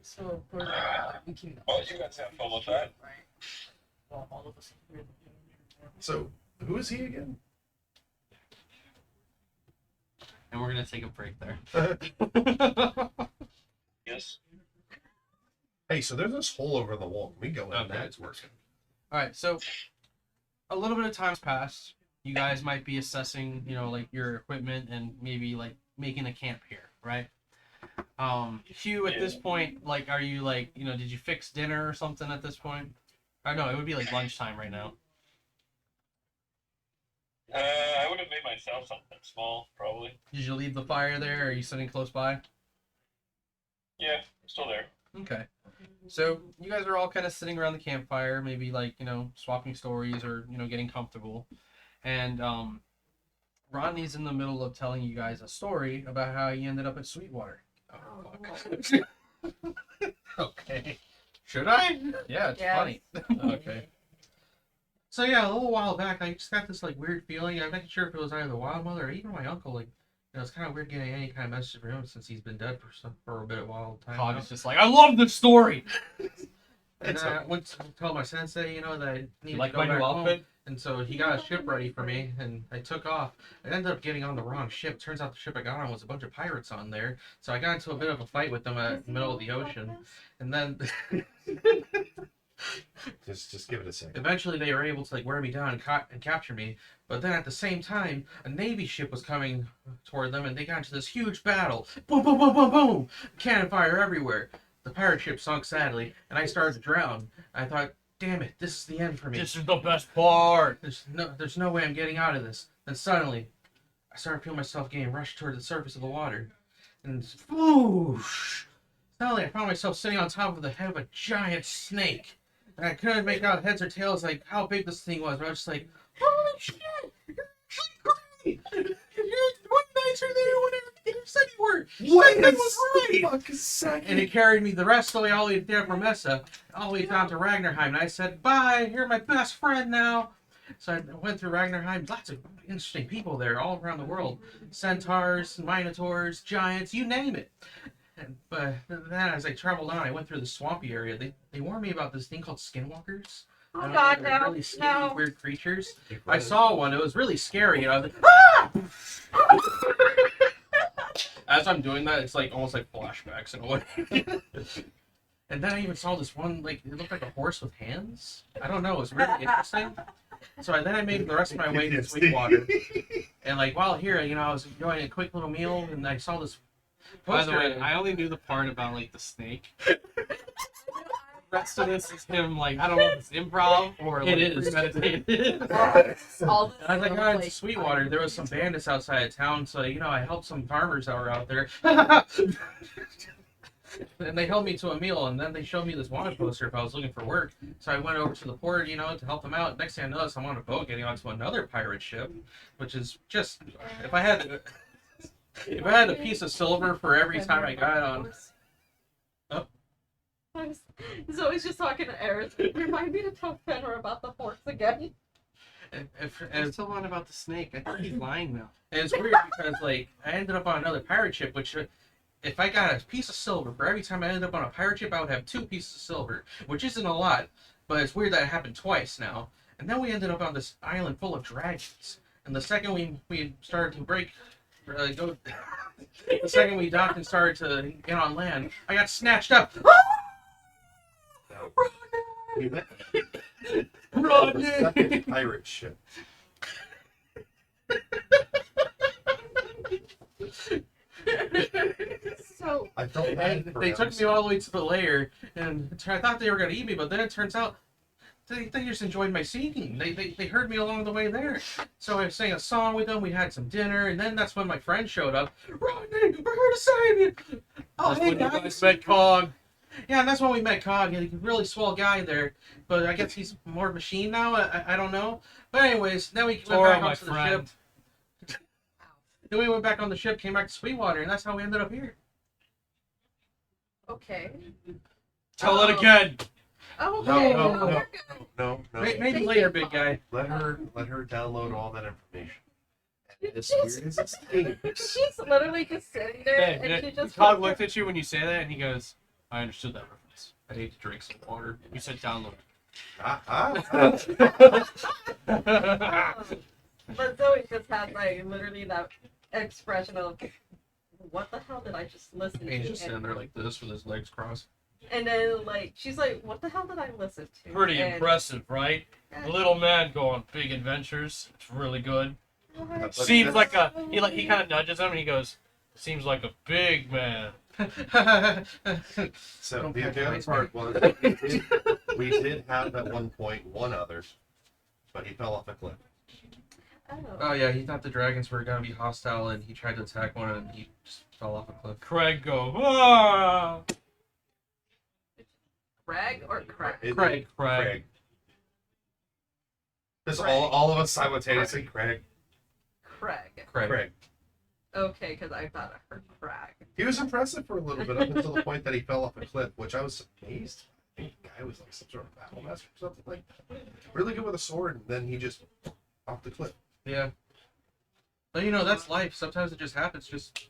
so we can. Oh, you guys have fun with that. Right. Well, all of us here. So, who is he again? And we're gonna take a break there. Yes. Hey, so there's this hole over the wall. We go in Okay. that. It's working. Alright, so a little bit of time's passed. You guys might be assessing, like your equipment and maybe like making a camp here, right? Hugh, at this point, like, are you like, did you fix dinner or something at this point? Or no, it would be like lunchtime right now. I would have made myself something small, probably. Did you leave the fire there? Or are you sitting close by? Yeah, I'm still there. Okay. So you guys are all kind of sitting around the campfire, maybe like, swapping stories or, getting comfortable. And Rodney's in the middle of telling you guys a story about how he ended up at Sweetwater. Oh, Okay. Should I? Yeah, it's Yes. funny. Okay. So yeah, a little while back, I just got this like weird feeling. I'm not sure if it was either the wild mother or even my uncle. Like, it's kind of weird getting any kind of message from him since he's been dead for a bit of while time. Cog now. is just like, I love this story. And I went to tell my sensei, that I You needed like to go my new back home. outfit? And so he got a ship ready for me, and I took off. I ended up getting on the wrong ship. Turns out the ship I got on was a bunch of pirates on there. So I got into a bit of a fight with them at the middle of the ocean. And then Just give it a second. eventually they were able to like wear me down and capture me. But then at the same time, a Navy ship was coming toward them, and they got into this huge battle. Boom, boom, boom, boom, boom! Cannon fire everywhere. The pirate ship sunk sadly, and I started to drown. I thought, damn it, this is the end for me. This is the best part. There's no way I'm getting out of this. Then suddenly, I started feeling myself getting rushed toward the surface of the water. And whoosh! Suddenly, I found myself sitting on top of the head of a giant snake. And I couldn't make out heads or tails, like how big this thing was. But I was just like, holy shit! You're actually great! You're way nicer than anyone ever said you were! Wait That was right! fucking second. And it carried me the rest of the way all the way down from Mesa, all the way down to Ragnarheim. And I said, bye, you're my best friend now. So I went through Ragnarheim, lots of interesting people there all around the world. Centaurs, Minotaurs, giants, you name it. But then as I traveled on, I went through the swampy area. They warned me about this thing called skinwalkers. Oh I don't god, know, they're no. really skinny, No. weird creatures. I saw one. It was really scary. And I was like, ah! As I'm doing that, it's like almost like flashbacks in a way. And then I even saw this one, like, it looked like a horse with hands. I don't know. It was really interesting. So then I made the rest of my way to Sweetwater. And, like, while here, I was enjoying a quick little meal, and I saw this By the poster. way, I only knew the part about like the snake. The rest of this is him like, I don't know if it's improv or like It is. premeditated. All this And as I got into like, Sweetwater, there was some bandits outside of town, so I helped some farmers that were out there. And they held me to a meal, and then they showed me this wanted poster if I was looking for work. So I went over to the port, to help them out. Next thing I noticed, I'm on a boat getting onto another pirate ship, which is just if I had a piece of silver for every time I got on. Zoe's just talking to Eris. Remind me to tell Fenrir about the horse again. I'm still on about the snake. I think he's lying now. And it's weird because I ended up on another pirate ship, which if I got a piece of silver for every time I ended up on a pirate ship, I would have 2 pieces of silver, which isn't a lot, but it's weird that it happened twice now. And then we ended up on this island full of dragons. And the second we started to the second we docked and started to get on land, I got snatched up. Second pirate ship. So I felt bad And for they him. took me all the way to the lair, and I thought they were going to eat me, but then it turns out they just enjoyed my singing. They heard me along the way there. So I sang a song with them. We had some dinner, and then that's when my friend showed up. Rodney, we're here to save you. Oh, That's hey when you guys. guys met Cog. Yeah, and that's when we met Cog. He's a really swell guy there, but I guess he's more machine now. I don't know. But anyways, then we went Tora, back my onto the friend. ship. Then we went back on the ship, came back to Sweetwater, and that's how we ended up here. Okay. Tell it again. Okay. No. Maybe Thank later, you. big guy. Let her download all that information. And as She's- weird as it seems, She's literally just sitting there, and she just. Cog looked at you when you say that, and he goes, "I understood that reference." I need to drink some water. You said download. But Zoe just has like literally that expression of, what the hell did I just listen to? He's just sitting there like this with his legs crossed. And then like she's like, what the hell did I listen to? Pretty And- impressive, right? A little man go on big adventures. It's really good. What? Seems like a he kind of nudges him and he goes, "Seems like a big man." So Don't the patronize other me. part was we did have at one point one other, but he fell off a cliff. Oh yeah, he thought the dragons were gonna be hostile, and he tried to attack one, and he just fell off a cliff. Craig go, "Ah!" Craig or Craig? Craig. Craig. Just Craig. all of us simultaneously. Craig. Craig. Craig. Okay, because I thought I heard Craig. He was impressive for a little bit up until the point that he fell off a cliff, which I was amazed. I think the guy was like some sort of battle master or something like that. Really good with a sword, and then he just off the cliff. Yeah. But you know, that's life. Sometimes it just happens. Just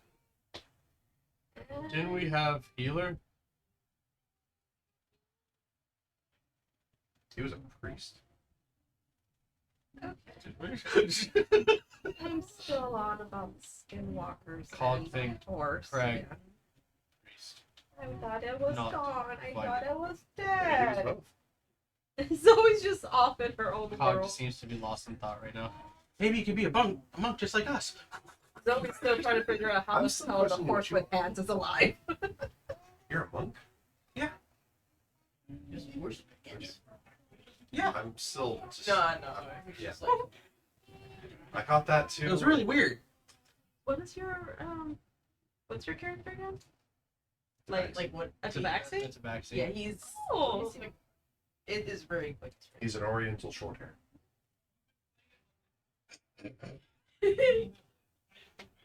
Didn't we have healer? He was a priest. Okay. I'm still on about skinwalkers Cog and thing. horse. Craig. Yeah. I thought it was Not gone. I like thought it was Yeah, he was dead. both. Zoe's just off in her own Cog world. just seems to be lost in thought right now. maybe he could be a monk just like us. Zoe's still trying to figure out how I'm the still hell the questioning horse what you with hands is alive. You're a monk? Yeah. I'm still just, No, it's Yeah. just like I caught that too. It was really weird. What's your character again? like what? A tabaxi? It's a backseat. Yeah, he's. Oh. It is very quick. He's an oriental short hair. You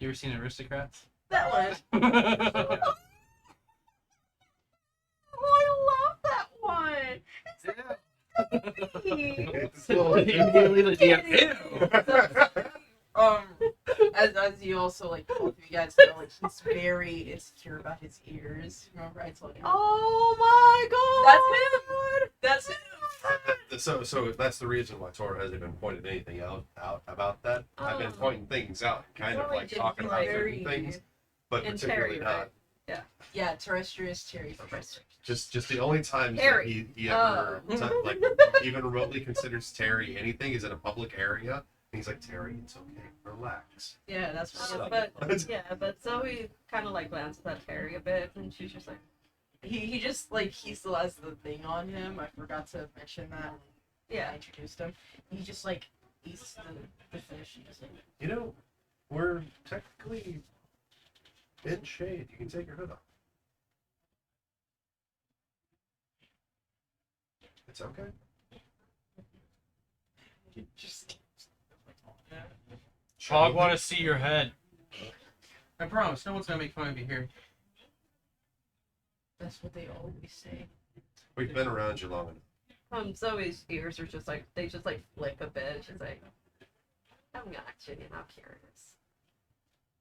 ever seen Aristocrats? That one. Oh, I love that one. It's so As you also like, both of you guys know, like he's very insecure about his ears. Remember I told you? Oh my god! That's him. So that's the reason why Tora hasn't been pointing anything out about that. I've been Oh. pointing things out, kind of Zoe like did talking about very- certain things, but And particularly Terry, not. right? Yeah, terrestrious Terry from Restoration. Just the only times that Terry. he ever Oh. like even remotely considers Terry anything is in a public area. And he's like, Terry, it's okay, relax. Yeah, that's what. So- But Zoe kind of like glances at Terry a bit, and she's just like, He just like he still has the thing on him. I forgot to mention that when yeah. I introduced him. He just like eats the fish. He just like You know, we're technically in shade. You can take your hood off. It's okay. just. Cog want to see your head. I promise, no one's gonna make fun of you here. That's what they always say. We've been around you long enough. Zoe's ears are just like they flick a bit. She's like, I'm actually not curious.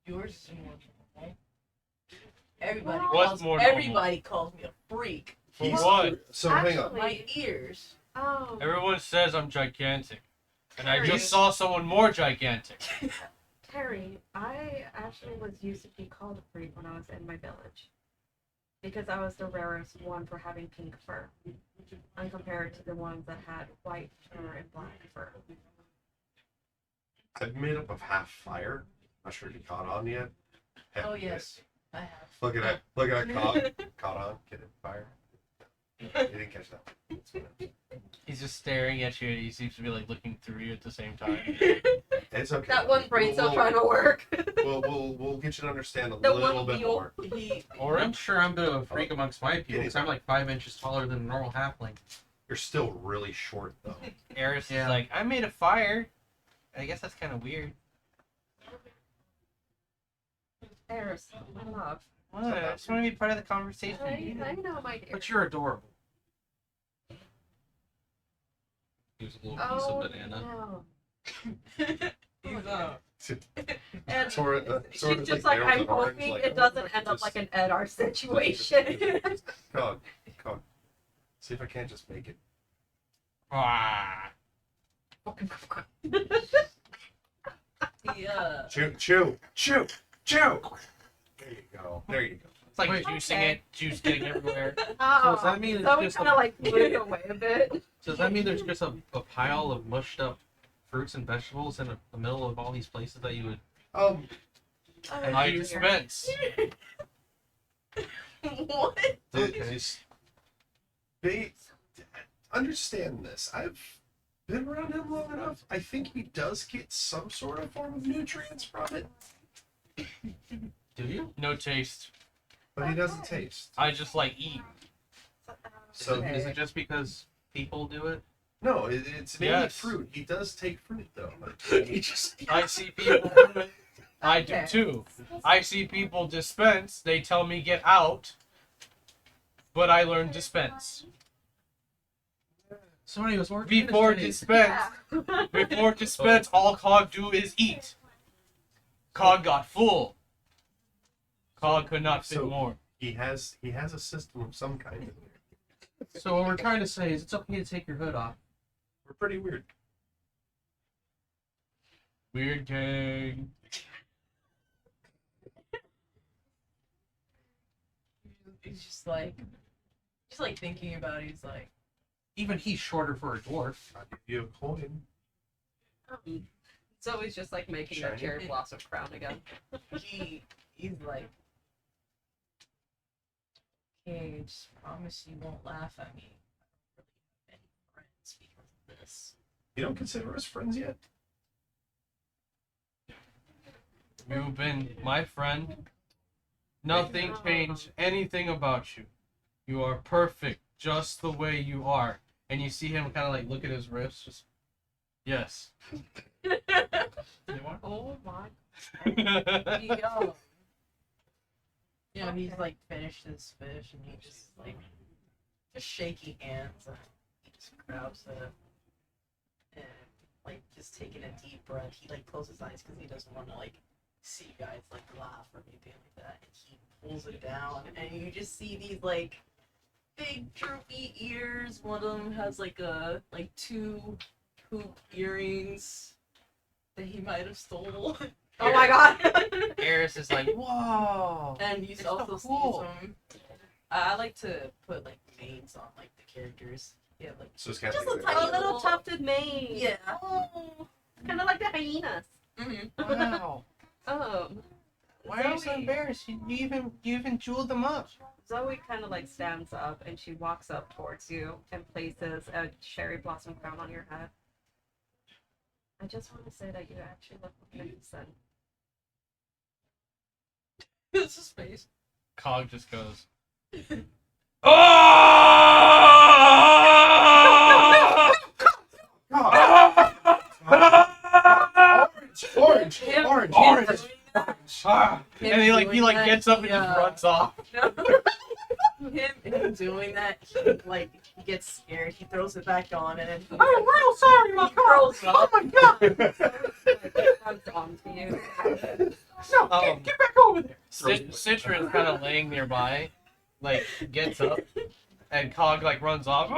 Yours is more normal. Everybody What's calls more normal? everybody calls me a freak. For He's- what? So hang on. My ears. Oh, Everyone says I'm gigantic. And I Terry. just saw someone more gigantic. Terry, I actually was used to be called a freak when I was in my village. Because I was the rarest one for having pink fur. And compared to the ones that had white fur and black fur. I'm made up of half fire. Not sure if you caught on yet. Oh yes, I have. Look at that. Look at that. Caught on. Get it. Fire. You didn't catch that. It's fine. He's just staring at you, and he seems to be like looking through you at the same time. It's okay. That one brain's still trying to work. We'll get you to understand a The little one bit wheel. more. I'm sure I'm a bit of a freak amongst my people, because I'm like 5 inches taller than a normal halfling. You're still really short though. Eris Yeah. is like, I made a fire. I guess that's kind of weird. Eris, my love. What? I just want to be part of the conversation. I know, my dear. But you're adorable. Here's a little piece Oh, of banana. no. He's And Sort of she's just like, I'm hoping it doesn't end up like an Edar situation. Come on. See if I can't just make it. Ah. Yeah. Chew. There you go. It's like Wait, juicing okay. it, juice getting everywhere. Oh, So does that mean it's so we just kind of like moved away a bit. So does that mean there's just a pile of mushed up fruits and vegetables in the middle of all these places that you would... And I dispense. What? Okay. They understand this. I've been around him long enough. I think he does get some sort of form of nutrients from it, Do you? No taste. but he doesn't taste. I just like eat. So Is it just because people do it? no, it's mainly Yes. fruit. He does take fruit though. Like, he just I see people do it. I do Okay. too. I see people dispense. They tell me get out. But I learn dispense. So anyways, we're Before dispense, before dispense, all Cog do is eat. Cog got full. Cog could not fit So- more. he has a system of some kind. So what we're trying to say is it's okay to take your hood off. We're pretty weird. Weird gang. He's just like thinking about it. He's like, Even he's shorter for a dwarf. I'll give you a coin. Zoe's just like making that Shiny. cherry blossom crown again. he's like, okay, just promise you won't laugh at me. I don't really have any friends because of this. You don't consider us friends yet? You've been my friend. Nothing changed anything about you. You are perfect, just the way you are. And you see him kind of like look at his wrist, just yes. Oh my. You know, he's like finished his fish and he just like just shaky hands and he just grabs it and like just taking a deep breath. He like closes his eyes because he doesn't want to like see you guys like laugh or anything like that. And he pulls it down and you just see these like big droopy ears. One of them has like two hoop earrings that he might have stole. Oh my god. Eris is like, whoa. And you It's so also cool. see some. I like to put like names on like the characters. Yeah, like So it's kind Just of a like tiny little- little tufted mane. yeah. Oh, kind of like the hyenas. Mm-hmm. Wow. Why are you so embarrassed? You even jeweled them up. Zoe kind of like stands up and she walks up towards you and places a cherry blossom crown on your head. I just want to say that you actually look magnificent. It's a space. Cog just goes. orange. And he like gets up and just runs off. Him doing that, he gets scared. He throws it back on, and then I'm real sorry, he throws up. Runs on to you. Get back over there. Citron's kind of laying nearby, like gets up, and Cog like runs off.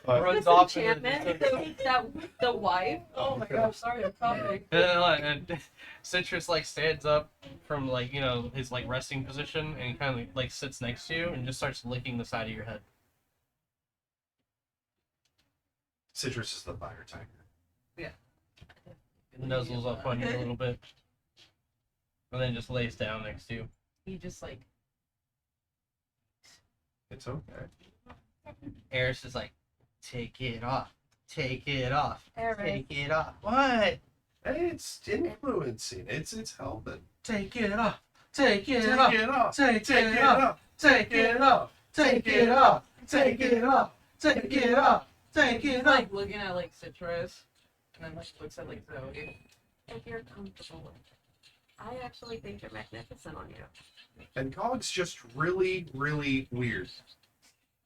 Runs off and Enchantment, the wife. Oh my gosh, sorry, I'm coughing. and Citrus like stands up from like his like resting position and kind of like sits next to you and just starts licking the side of your head. Citrus is the fire tiger. Nuzzles up on you a little bit, and then just lays down next to you. He just like It's okay. Eris is like, take it off. Take it off. Eris. Take it off. What? Hey, it's influencing. It's helping. Take it off. Take it Take off. it off. Take Take it it off. off. Take it off. Take it off. Take it off. Take it off. Take He's it off. like looking at like Citrus, and then like looks at like Zoe. If you're comfortable with it. I actually think you're magnificent on you. And Cog's just really, really weird.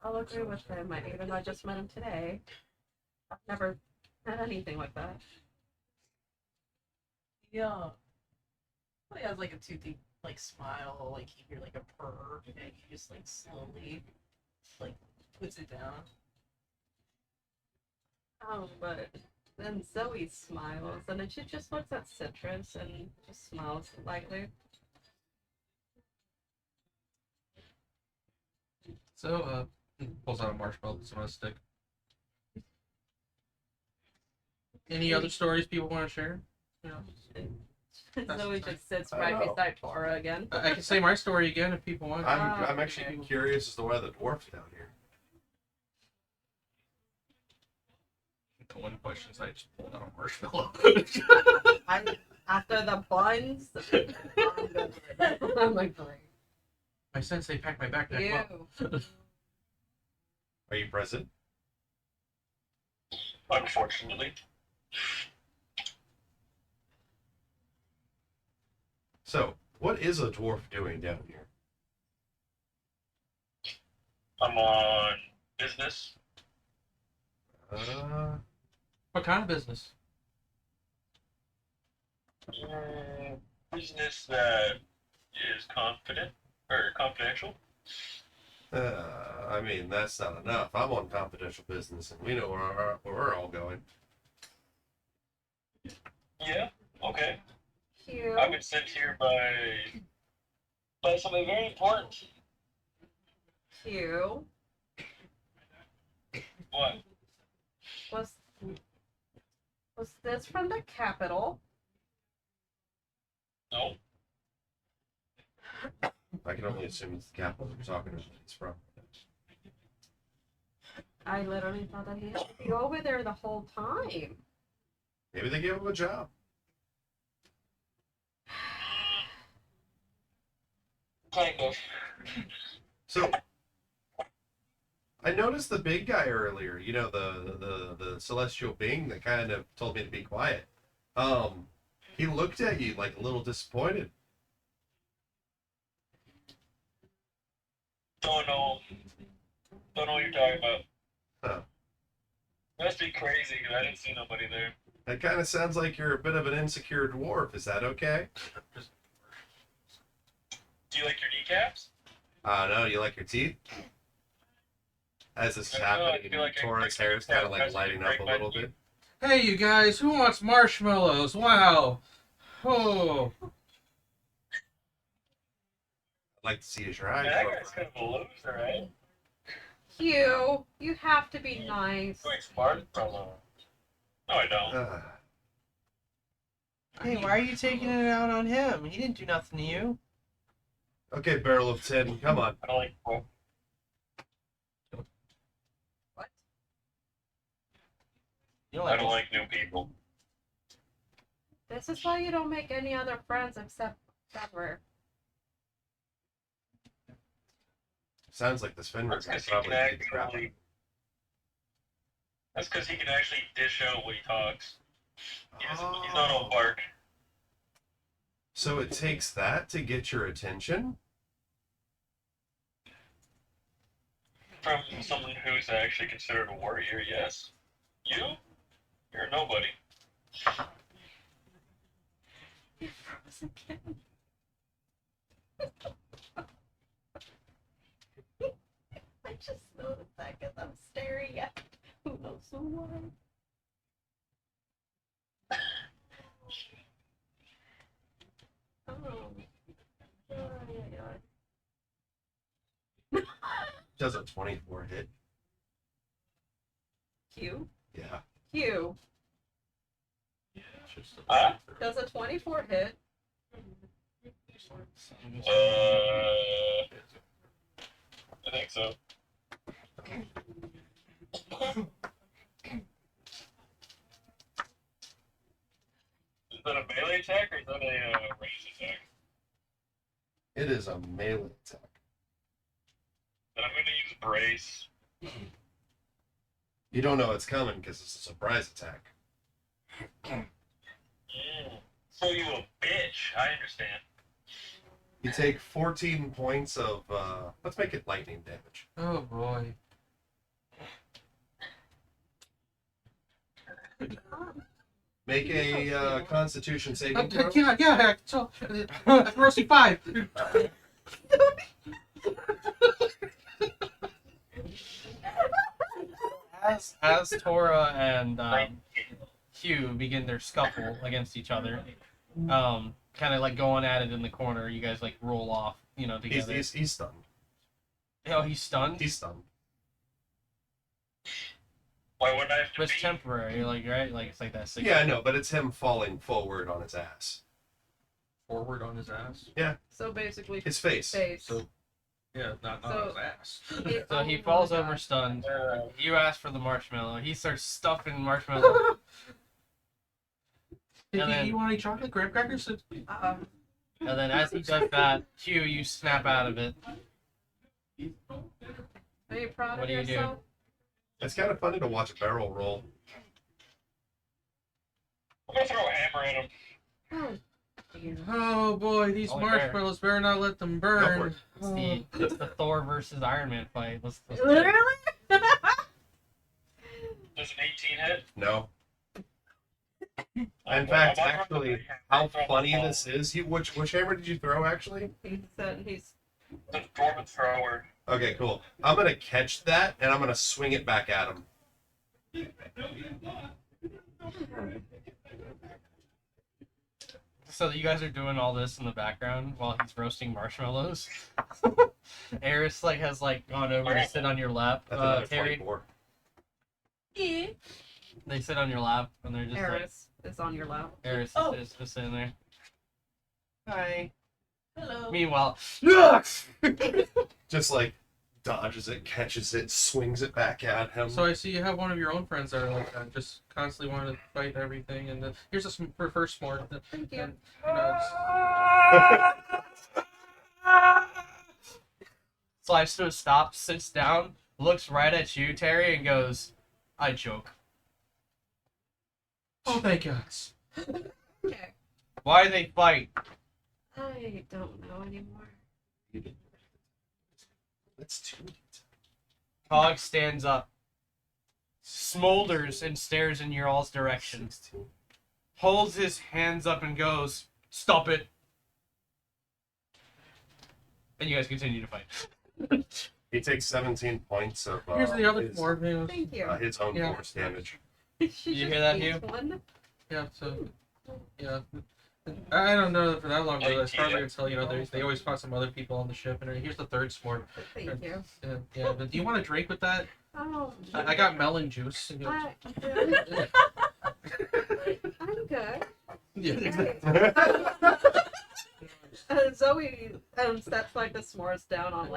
I'll agree with him, even though I just met him today. I've never had anything like that. Yeah. He has like a toothy like smile, like you hear like a purr, and he just like slowly like puts it down. Oh, but then Zoe smiles, and then she just looks at Citrus and just smiles slightly. So, pulls out a marshmallow that's on a stick. Any other stories people want to share? And Zoe just sits right beside Tora again. I can say my story again if people want. I'm actually curious as to why the dwarf's down here. The one question is I just pulled out a marshmallow. After the buns, I'm like, great. My sensei packed my backpack well. Ew. Are you present? Unfortunately. So, what is a dwarf doing down here? I'm on business. What kind of business? Business that is confidential. I mean, that's not enough. I'm on confidential business, and we know where we're all going. Yeah, okay. Cute. I've been sent here by something very important. Cute. What? Was this from the capital? No. I can only assume it's the capital we're talking about. It's from. I literally thought that he had to be over there the whole time. Maybe they gave him a job. Kind of. So, I noticed the big guy earlier. You know, the celestial being that kind of told me to be quiet. He looked at you like a little disappointed. Don't know what you're talking about. Huh. Must be crazy because I didn't see nobody there. That kind of sounds like you're a bit of an insecure dwarf. Is that okay? Do you like your kneecaps? No, you like your teeth? As this is I don't know, I happening, feel like I Torrance break hair is my kind of teeth. like lighting up a little bit. Hey, you guys, who wants marshmallows? Wow. Oh. I'd like to see you try. Yeah, that guy's kind of a loser, right? Hugh, you have to be nice. Very smart fellow. No, I don't. Hey, why are you taking it out on him? He didn't do nothing to you. Okay, barrel of tin, come on. I don't like people. What? You don't I like don't this? like new people. This is why you don't make any other friends except Trevor. Sounds like this Fenrir That's guy because he probably can did the crap. actually. That's because he can actually dish out what he talks. He's not all bark. So it takes that to get your attention? From someone who's actually considered a warrior, yes. You? You're a nobody. You froze again. I just noticed that because I'm staring at who knows why. Does a 24 hit? Q. Yeah. Q. Ah. Does a 24 hit? I think so. that a melee attack or is that a ranged attack? It is a melee attack. Then I'm gonna use brace. You don't know it's coming because it's a surprise attack. So you a bitch. I understand. You take 14 points of, let's make it lightning damage. Oh boy. Make a Constitution saving throw. Yeah. So, roasting 5. As Tora and Hugh begin their scuffle against each other, kind of like going at it in the corner, you guys like roll off, together. He's stunned. Oh, he's stunned. He's stunned. Why wouldn't I have to But it's be? temporary, like right, like it's like that. Yeah, I know, but it's him falling forward on his ass. Forward on his ass. So basically, His face. face. So yeah, not So- his ass. Oh So he my falls over gosh. stunned. You ask for the marshmallow. He starts stuffing marshmallow. And then- you want any chocolate graham crackers? And then as he does that, Hugh, you snap out of it. Are you proud What of do you do? yourself? It's kind of funny to watch a barrel roll. I'm gonna throw a hammer at him. Oh, Oh boy, these Only marshmallows better not let them Go for burn. it. It's the Thor versus Iron Man fight. Let's literally? Does an 18 hit? No. In I'm fact, gonna throw actually, the hammer. how Throw the funny ball. this is. Which hammer did you throw, actually? He said he's. The dwarven thrower. Okay, cool. I'm going to catch that, and I'm going to swing it back at him. So you guys are doing all this in the background while he's roasting marshmallows. Eris has gone over to sit on your lap. That's another Terry, 24. they sit on your lap and they're just Eris is on your lap. Eris Oh. is just sitting there. Hi. Hello. Meanwhile, Just dodges it, catches it, swings it back at him. So I see you have one of your own friends that are like that, just constantly wanting to fight everything. And here's a reverse smart. Thank you. And, Slides to a stop, sits down, looks right at you, Terry, and goes, "I joke. oh, thank God. Okay. Why they fight? I don't know anymore. Let's do it. Cog stands up, smolders and stares in your all's direction, 16. holds his hands up and goes, "Stop it." And you guys continue to fight. He takes 17 points of Here's the other his, four. Thank you. his own Yeah. force damage. She you just hear that, eats Hugh? one. Yeah, so, yeah. I don't know for that long, but it's 18. probably until, they always fought some other people on the ship. And here's the third sport. Thank you. Yeah, but do you want a drink with that? Oh, I got melon juice. I'm good. Yeah, Zoe sets the s'mores down on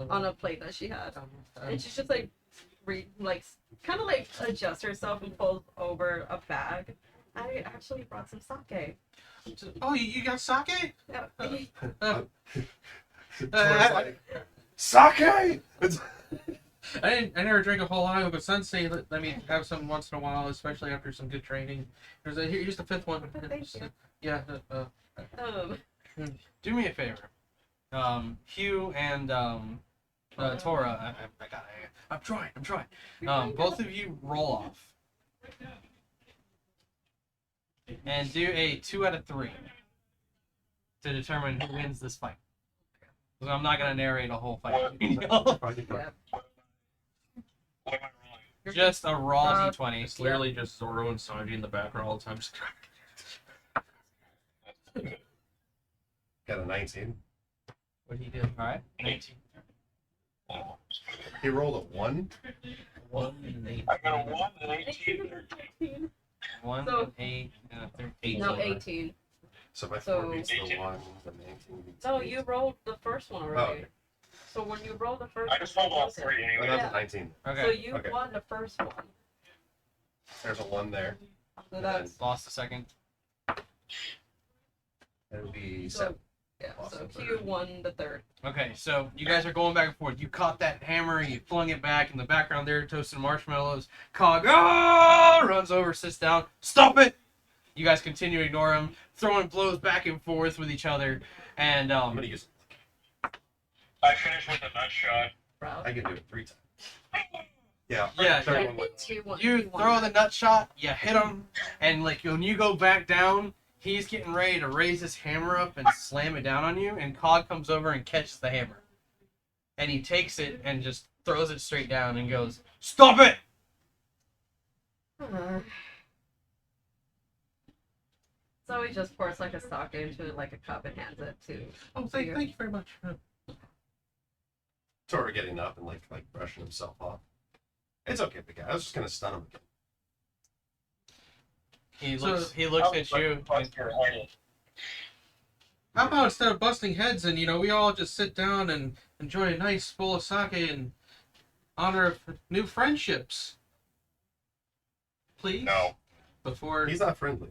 on a plate that she had, and she's just kind of adjusts herself and pulls over a bag. I actually brought some sake. Oh, you got sake? Yeah. Sake! I never drank a whole lot, but Sensei let me have some once in a while, especially after some good training. Here's the fifth one. Thank you. Yeah. Do me a favor. Hugh and Tora, I got it. I'm trying. Both of you roll off. And do a 2 out of 3 to determine who wins this fight. So I'm not going to narrate a whole fight. What am I rolling? Just a raw Uh, D20. It's literally just Zoro and Sanji in the background all the time. Got a 19. What do you do? Alright. 19. He rolled a 1. 1 and 8. I got a 1 and an 18. 1 So- and 8 and a 13. No, 18. So my So- 4 beats the 18. 1, the 19 beats No, the you rolled the first one already. okay. So when you roll the first I just rolled all one, 3 Oh, anyway. that's Yeah. a 19. so Okay. you Okay. won the first one. There's a 1 there. So that's Lost a second. That would be So- 7. Yeah, Awesome. so Q won the third. Okay, so you guys are going back and forth. You caught that hammer and you flung it back. In the background there, toasted marshmallows. Cog runs over, sits down. Stop it! You guys continue to ignore him, throwing blows back and forth with each other. And I'm gonna use. I finished with a nut shot. I can do it 3 times. Yeah. Yeah, third yeah. one went. you throw the nut shot, you hit him, and like when you go back down, he's getting ready to raise his hammer up and slam it down on you, and Cog comes over and catches the hammer. And he takes it and just throws it straight down and goes, "Stop it!" So he just pours like a sake into like a cup and hands it to. Oh, thank you very much. Sort of getting up and like brushing himself off. It's okay, big guy. I was just gonna stun him again. He So- looks at you. Bust your head. How about instead of busting heads and we all just sit down and enjoy a nice bowl of sake in honor of new friendships? Please? No. Before He's not friendly,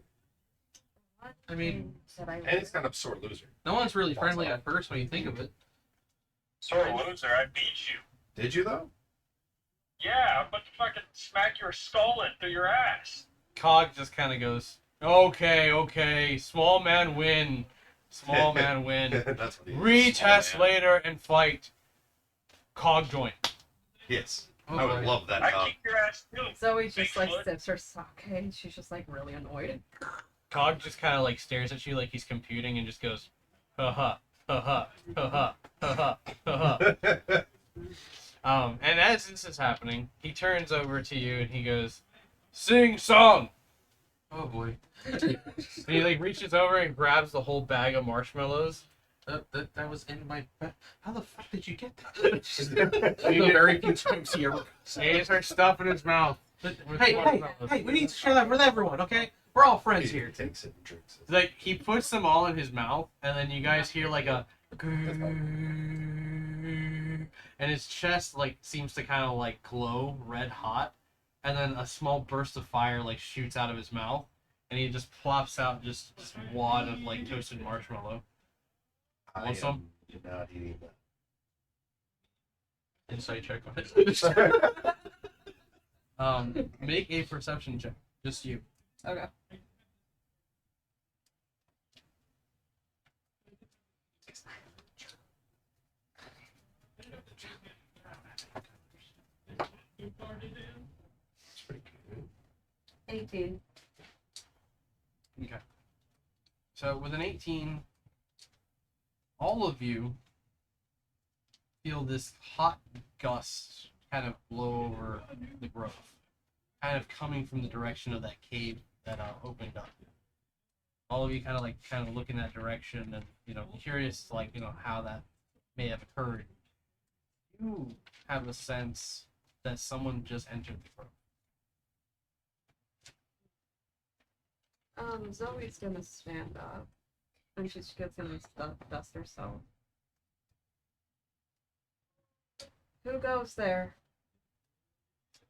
I mean, and he's kind of a sore loser. no one's really friendly at first when you think of it. Sore loser, I beat you. Did you though? Yeah, I'm about to fucking smack your skull in through your ass. Cog just kind of goes, okay, small man win. Small man win. That's what he is. Retest Small man. later and fight. Cog join. Yes. Oh, I would boy. love that. I kick your ass too. Zoe just like Bigfoot. sips her sake and she's just like really annoyed. Cog just kind of like stares at you like he's computing and just goes, ha ha, ha ha, ha ha, ha ha, ha ha. And as this is happening, he turns over to you and he goes, "Sing song." Oh boy. And he like reaches over and grabs the whole bag of marshmallows. That was in my bag. How the fuck did you get that? The very few times he ever. And he starts stuffing his mouth. with Hey, marshmallows. we need to share that with everyone, okay? We're all friends He here. takes it and drinks it. Like he puts them all in his mouth, and then you guys hear like a, and his chest like seems to kind of like glow red hot, and then a small burst of fire like shoots out of his mouth, and he just plops out just this wad of like toasted marshmallow. I Want some? am not eating that. Insight check on it. Make a perception check, just you. Okay. It's pretty good. 18. Okay. So with an 18, all of you feel this hot gust kind of blow over the grove, kind of coming from the direction of that cave that opened up. All of you kind of look in that direction and curious how that may have occurred. You have a sense that someone just entered the grove. Zoe's gonna stand up and she's just gonna dust herself. Who goes there?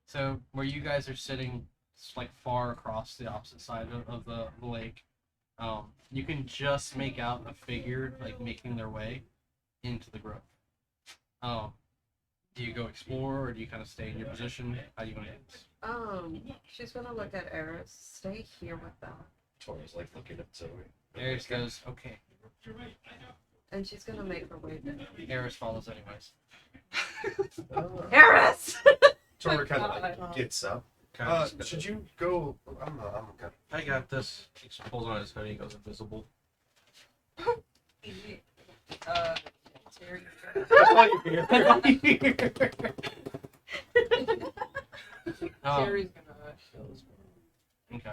So where you guys are sitting, it's like far across the opposite side of the lake, you can just make out a figure like making their way into the grove. Do you go explore or do you kind of stay in your position? How do you want to do this? She's gonna look at Eris. Stay here with them. Tori's like looking at Zoe. Eris goes, okay. And she's gonna make her way there. Eris follows anyways. Eris! Tori kind of God. like gets up. Kinda Should you go? I'm kind I got this. He just pulls on his hoodie and goes invisible. Terry. Terry's gonna kill us. Okay.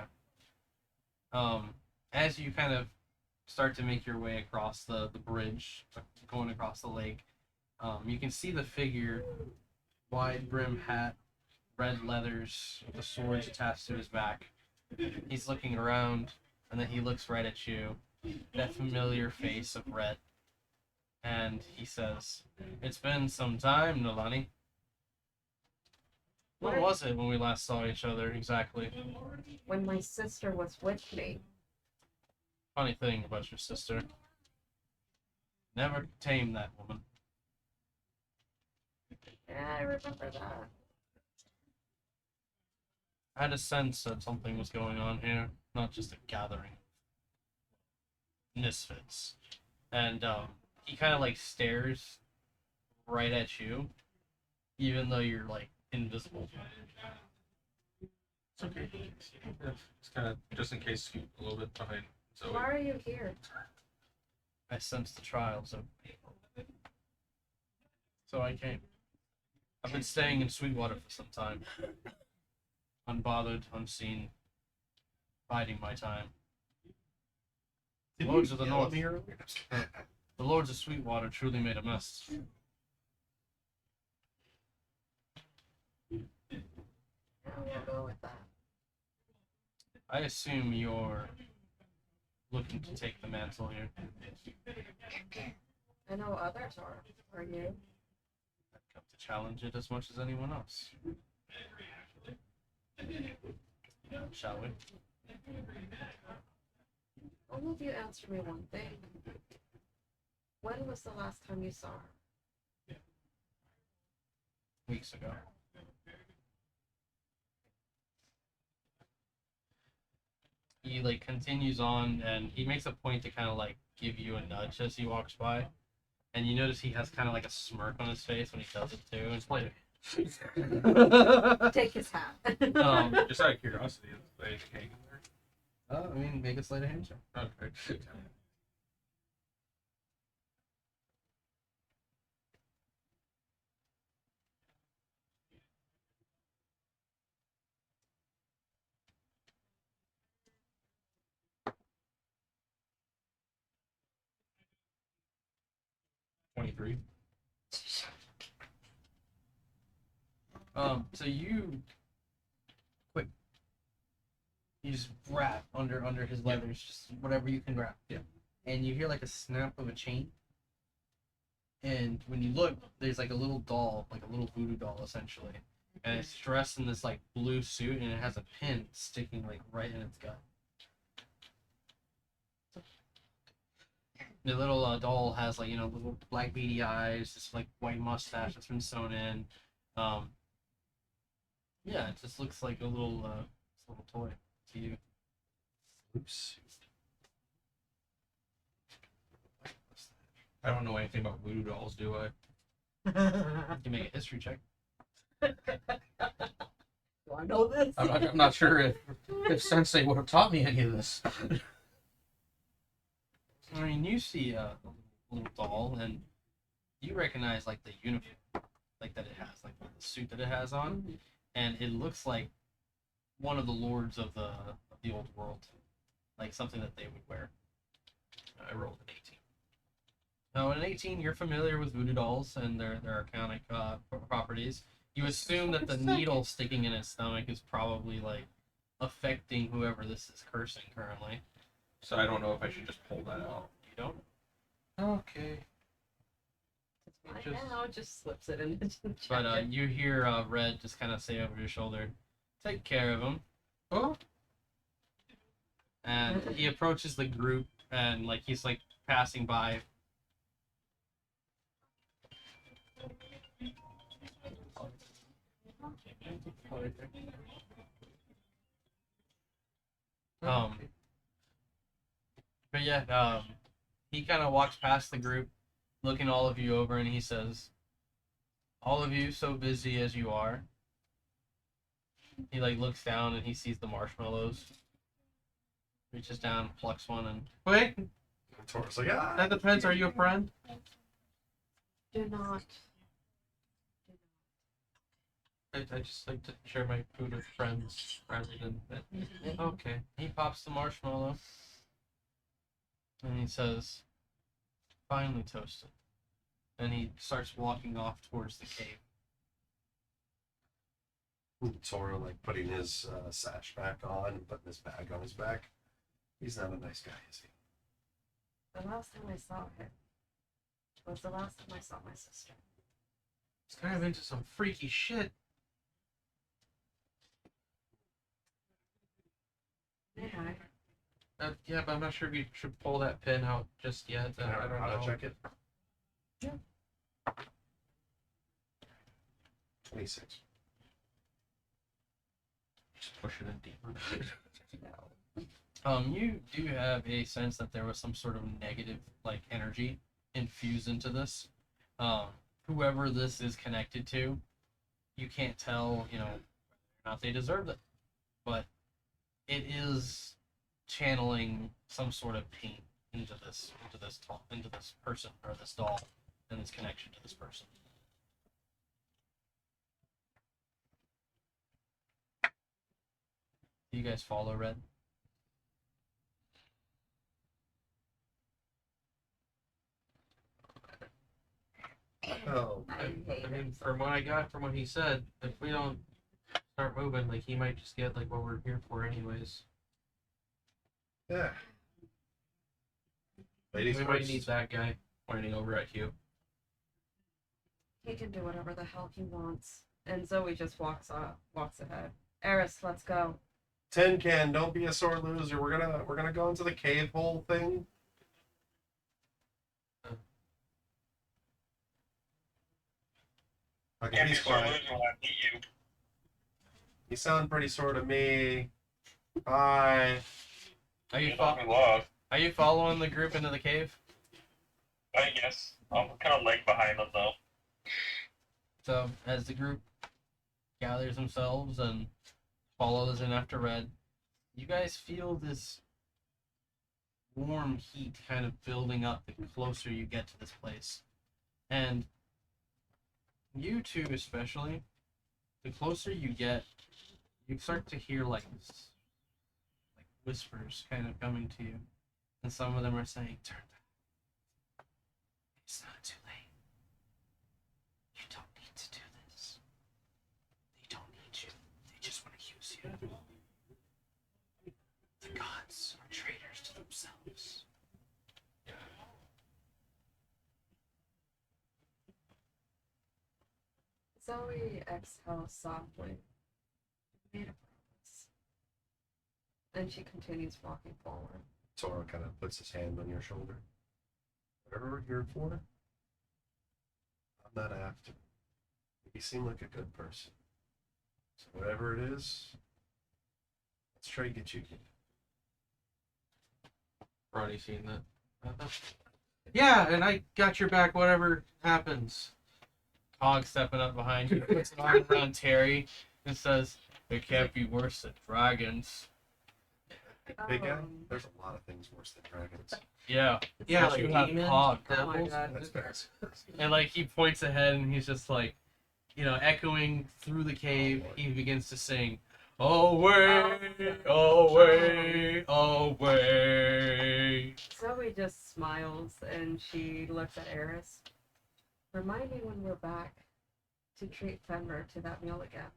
As you kind of start to make your way across the bridge, going across the lake, you can see the figure, wide brim hat, red leathers, with the swords attached to his back. He's looking around, and then he looks right at you, that familiar face of red, and he says, "It's been some time, Noelani. When was it when we last saw each other exactly?" When my sister was with me. Funny thing about your sister. Never tame that woman. Yeah, I remember that. I had a sense that something was going on here, not just a gathering of misfits. And he kind of like stares right at you, even though you're like invisible. It's okay. It's kind of just in case scoot a little bit behind Zoe. Why are you here? I sensed the trials of so I came. I've been staying in Sweetwater for some time. Unbothered, unseen, biding my time. Did Lords you of the yell at North. me earlier? The Lords of Sweetwater truly made a mess. Yeah, we'll go with that. I assume you're looking to take the mantle here. I know others are. Are you? I've come to challenge it as much as anyone else. Shall we? All of you answer me one thing. When was the last time you saw her? Weeks ago. He like continues on and he makes a point to kind of like give you a nudge as he walks by. And you notice he has kind of like a smirk on his face when he does it too. It's like Take his hat. Just out of curiosity, is there anything hanging there? I mean, make a sleight of hand check. Okay. 23. So you just grab under his leathers, just whatever you can grab. Yeah. And you hear like a snap of a chain. And when you look, there's like a little doll, like a little voodoo doll essentially. And it's dressed in this like blue suit and it has a pin sticking like right in its gut. The little doll has like, little black beady eyes, this like white mustache that's been sewn in. Yeah, it just looks like a little toy to you. Oops. I don't know anything about voodoo dolls, do I? You make a history check. Do I know this? I'm not sure if Sensei would have taught me any of this. I mean, you see a little doll, and you recognize like the uniform, like that it has, like the suit that it has on, and it looks like one of the lords of the old world, like something that they would wear. I rolled an 18. Now, an 18, you're familiar with voodoo dolls and their arcanic properties. You assume that the needle sticking in its stomach is probably like affecting whoever this is cursing currently. So I don't know if I should just pull that out. You don't? Okay. Right Just- now, just slips it in the But jacket. you hear Red just kind of say over your shoulder, "Take care of him." Oh, And he approaches the group and like he's like passing by. But yeah, he kind of walks past the group, looking all of you over, and he says, "All of you, so busy as you are." He like looks down and he sees the marshmallows. Reaches down, plucks one, and wait. Tor's like, ah. That depends. Are you a friend? Do not. I just like to share my food with friends rather than that. okay. He pops the marshmallow, and he says, "Finally toasted." And he starts walking off towards the cave. Toro like putting his sash back on and putting his bag on his back. He's not a nice guy, is he? The last time I saw him was the last time I saw my sister. It's kind of into some freaky shit. May I? Yeah, but I'm not sure if you should pull that pin out just yet. Can I don't auto know. check it? Yeah. 26. Just push it in deeper. You do have a sense that there was some sort of negative, like, energy infused into this. Whoever this is connected to, you can't tell, whether or not they deserve it. But it is channeling some sort of pain into this person or this doll and its connection to this person. Do you guys follow Red? Oh, I hate I mean, it. from what I got from what he said, if we don't start moving, like he might just get like what we're here for, anyways. yeah. Ladies We first. might need that guy pointing over at Hugh. He can do whatever the hell he wants. And Zoe just walks ahead. Eris, let's go. Tin Can, don't be a sore loser. We're gonna go into the cave hole thing. Okay, Can't be he's sore fine. loser when I meet you. You sound pretty sore to me. Bye. Are you You know me love. Are you following the group into the cave? I guess. I'm kind of lag behind them though. So as the group gathers themselves and follows in after Red, you guys feel this warm heat kind of building up the closer you get to this place. And you two especially, the closer you get, you start to hear like whispers kind of coming to you. And some of them are saying, "Turn back. It's not too late. You don't need to do this. They don't need you. They just want to use you. The gods are traitors to themselves." Zoe exhales softly. Made a promise. And she continues walking forward. Sora kind of puts his hand on your shoulder. Whatever we're here for, I'm not after. You seem like a good person. So whatever it is, let's try to get you here. Ronnie seen that. Yeah, and I got your back. Whatever happens. Hog stepping up behind you, puts an arm around Terry, and says, "It can't be worse than dragons." Big guy, Um, there's a lot of things worse than dragons. Yeah, Yeah, like like you have demons, hog. Oh my devils. god. That's fair. And like he points ahead, and he's just like, echoing through the cave. He begins to sing, "Away, away, away." Zoe just smiles and she looks at Eris. Remind me when we're back to treat Fenrir to that meal again.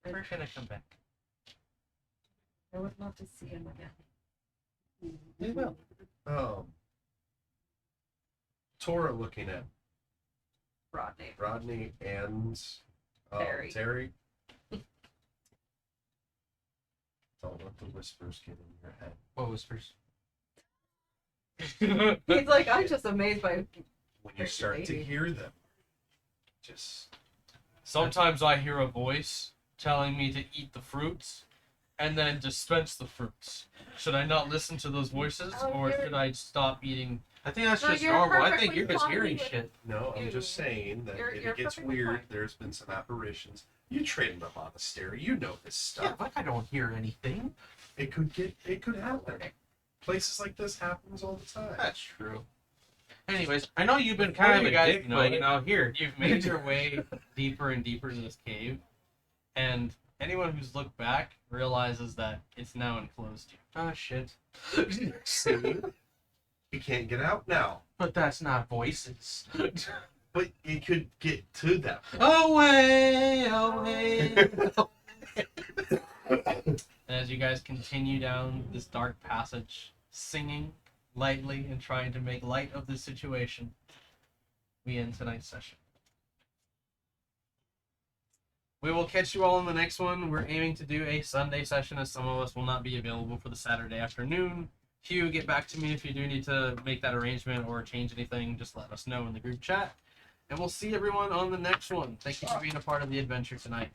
We're gonna come back. I would love to see him again. We will. Tora looking at Rodney. Rodney and Terry. Terry. Don't let the whispers get in your head. What whispers? He's like, I'm just amazed by. When you start to Maybe. hear them, just Sometimes I hear a voice telling me to eat the fruits and then dispense the fruits. Should I not listen to those voices, Oh, or you're- should I stop eating? I think that's No, just you're normal. I think perfectly you're just fine hearing with- shit. no. I'm You- just saying that you're- if you're it gets perfectly weird, fine. there's been some apparitions. You train in the monastery. You know this Yeah, stuff. but I don't hear anything. It could happen. Places like this happens all the time. That's true. Anyways, I know you've been Before kind of you a guys dick, know but it, here. You've made your way deeper and deeper into this cave, and anyone who's looked back realizes that it's now enclosed you. Oh shit. See, you can't get out now, But that's not voices. but you could get to that. Away, away. And as you guys continue down this dark passage, singing lightly and trying to make light of the situation, we end tonight's session. We will catch you all in the next one. We're aiming to do a Sunday session, as some of us will not be available for the Saturday afternoon. Hugh, get back to me if you do need to make that arrangement or change anything. Just let us know in the group chat. And we'll see everyone on the next one. Thank you for being a part of the adventure tonight.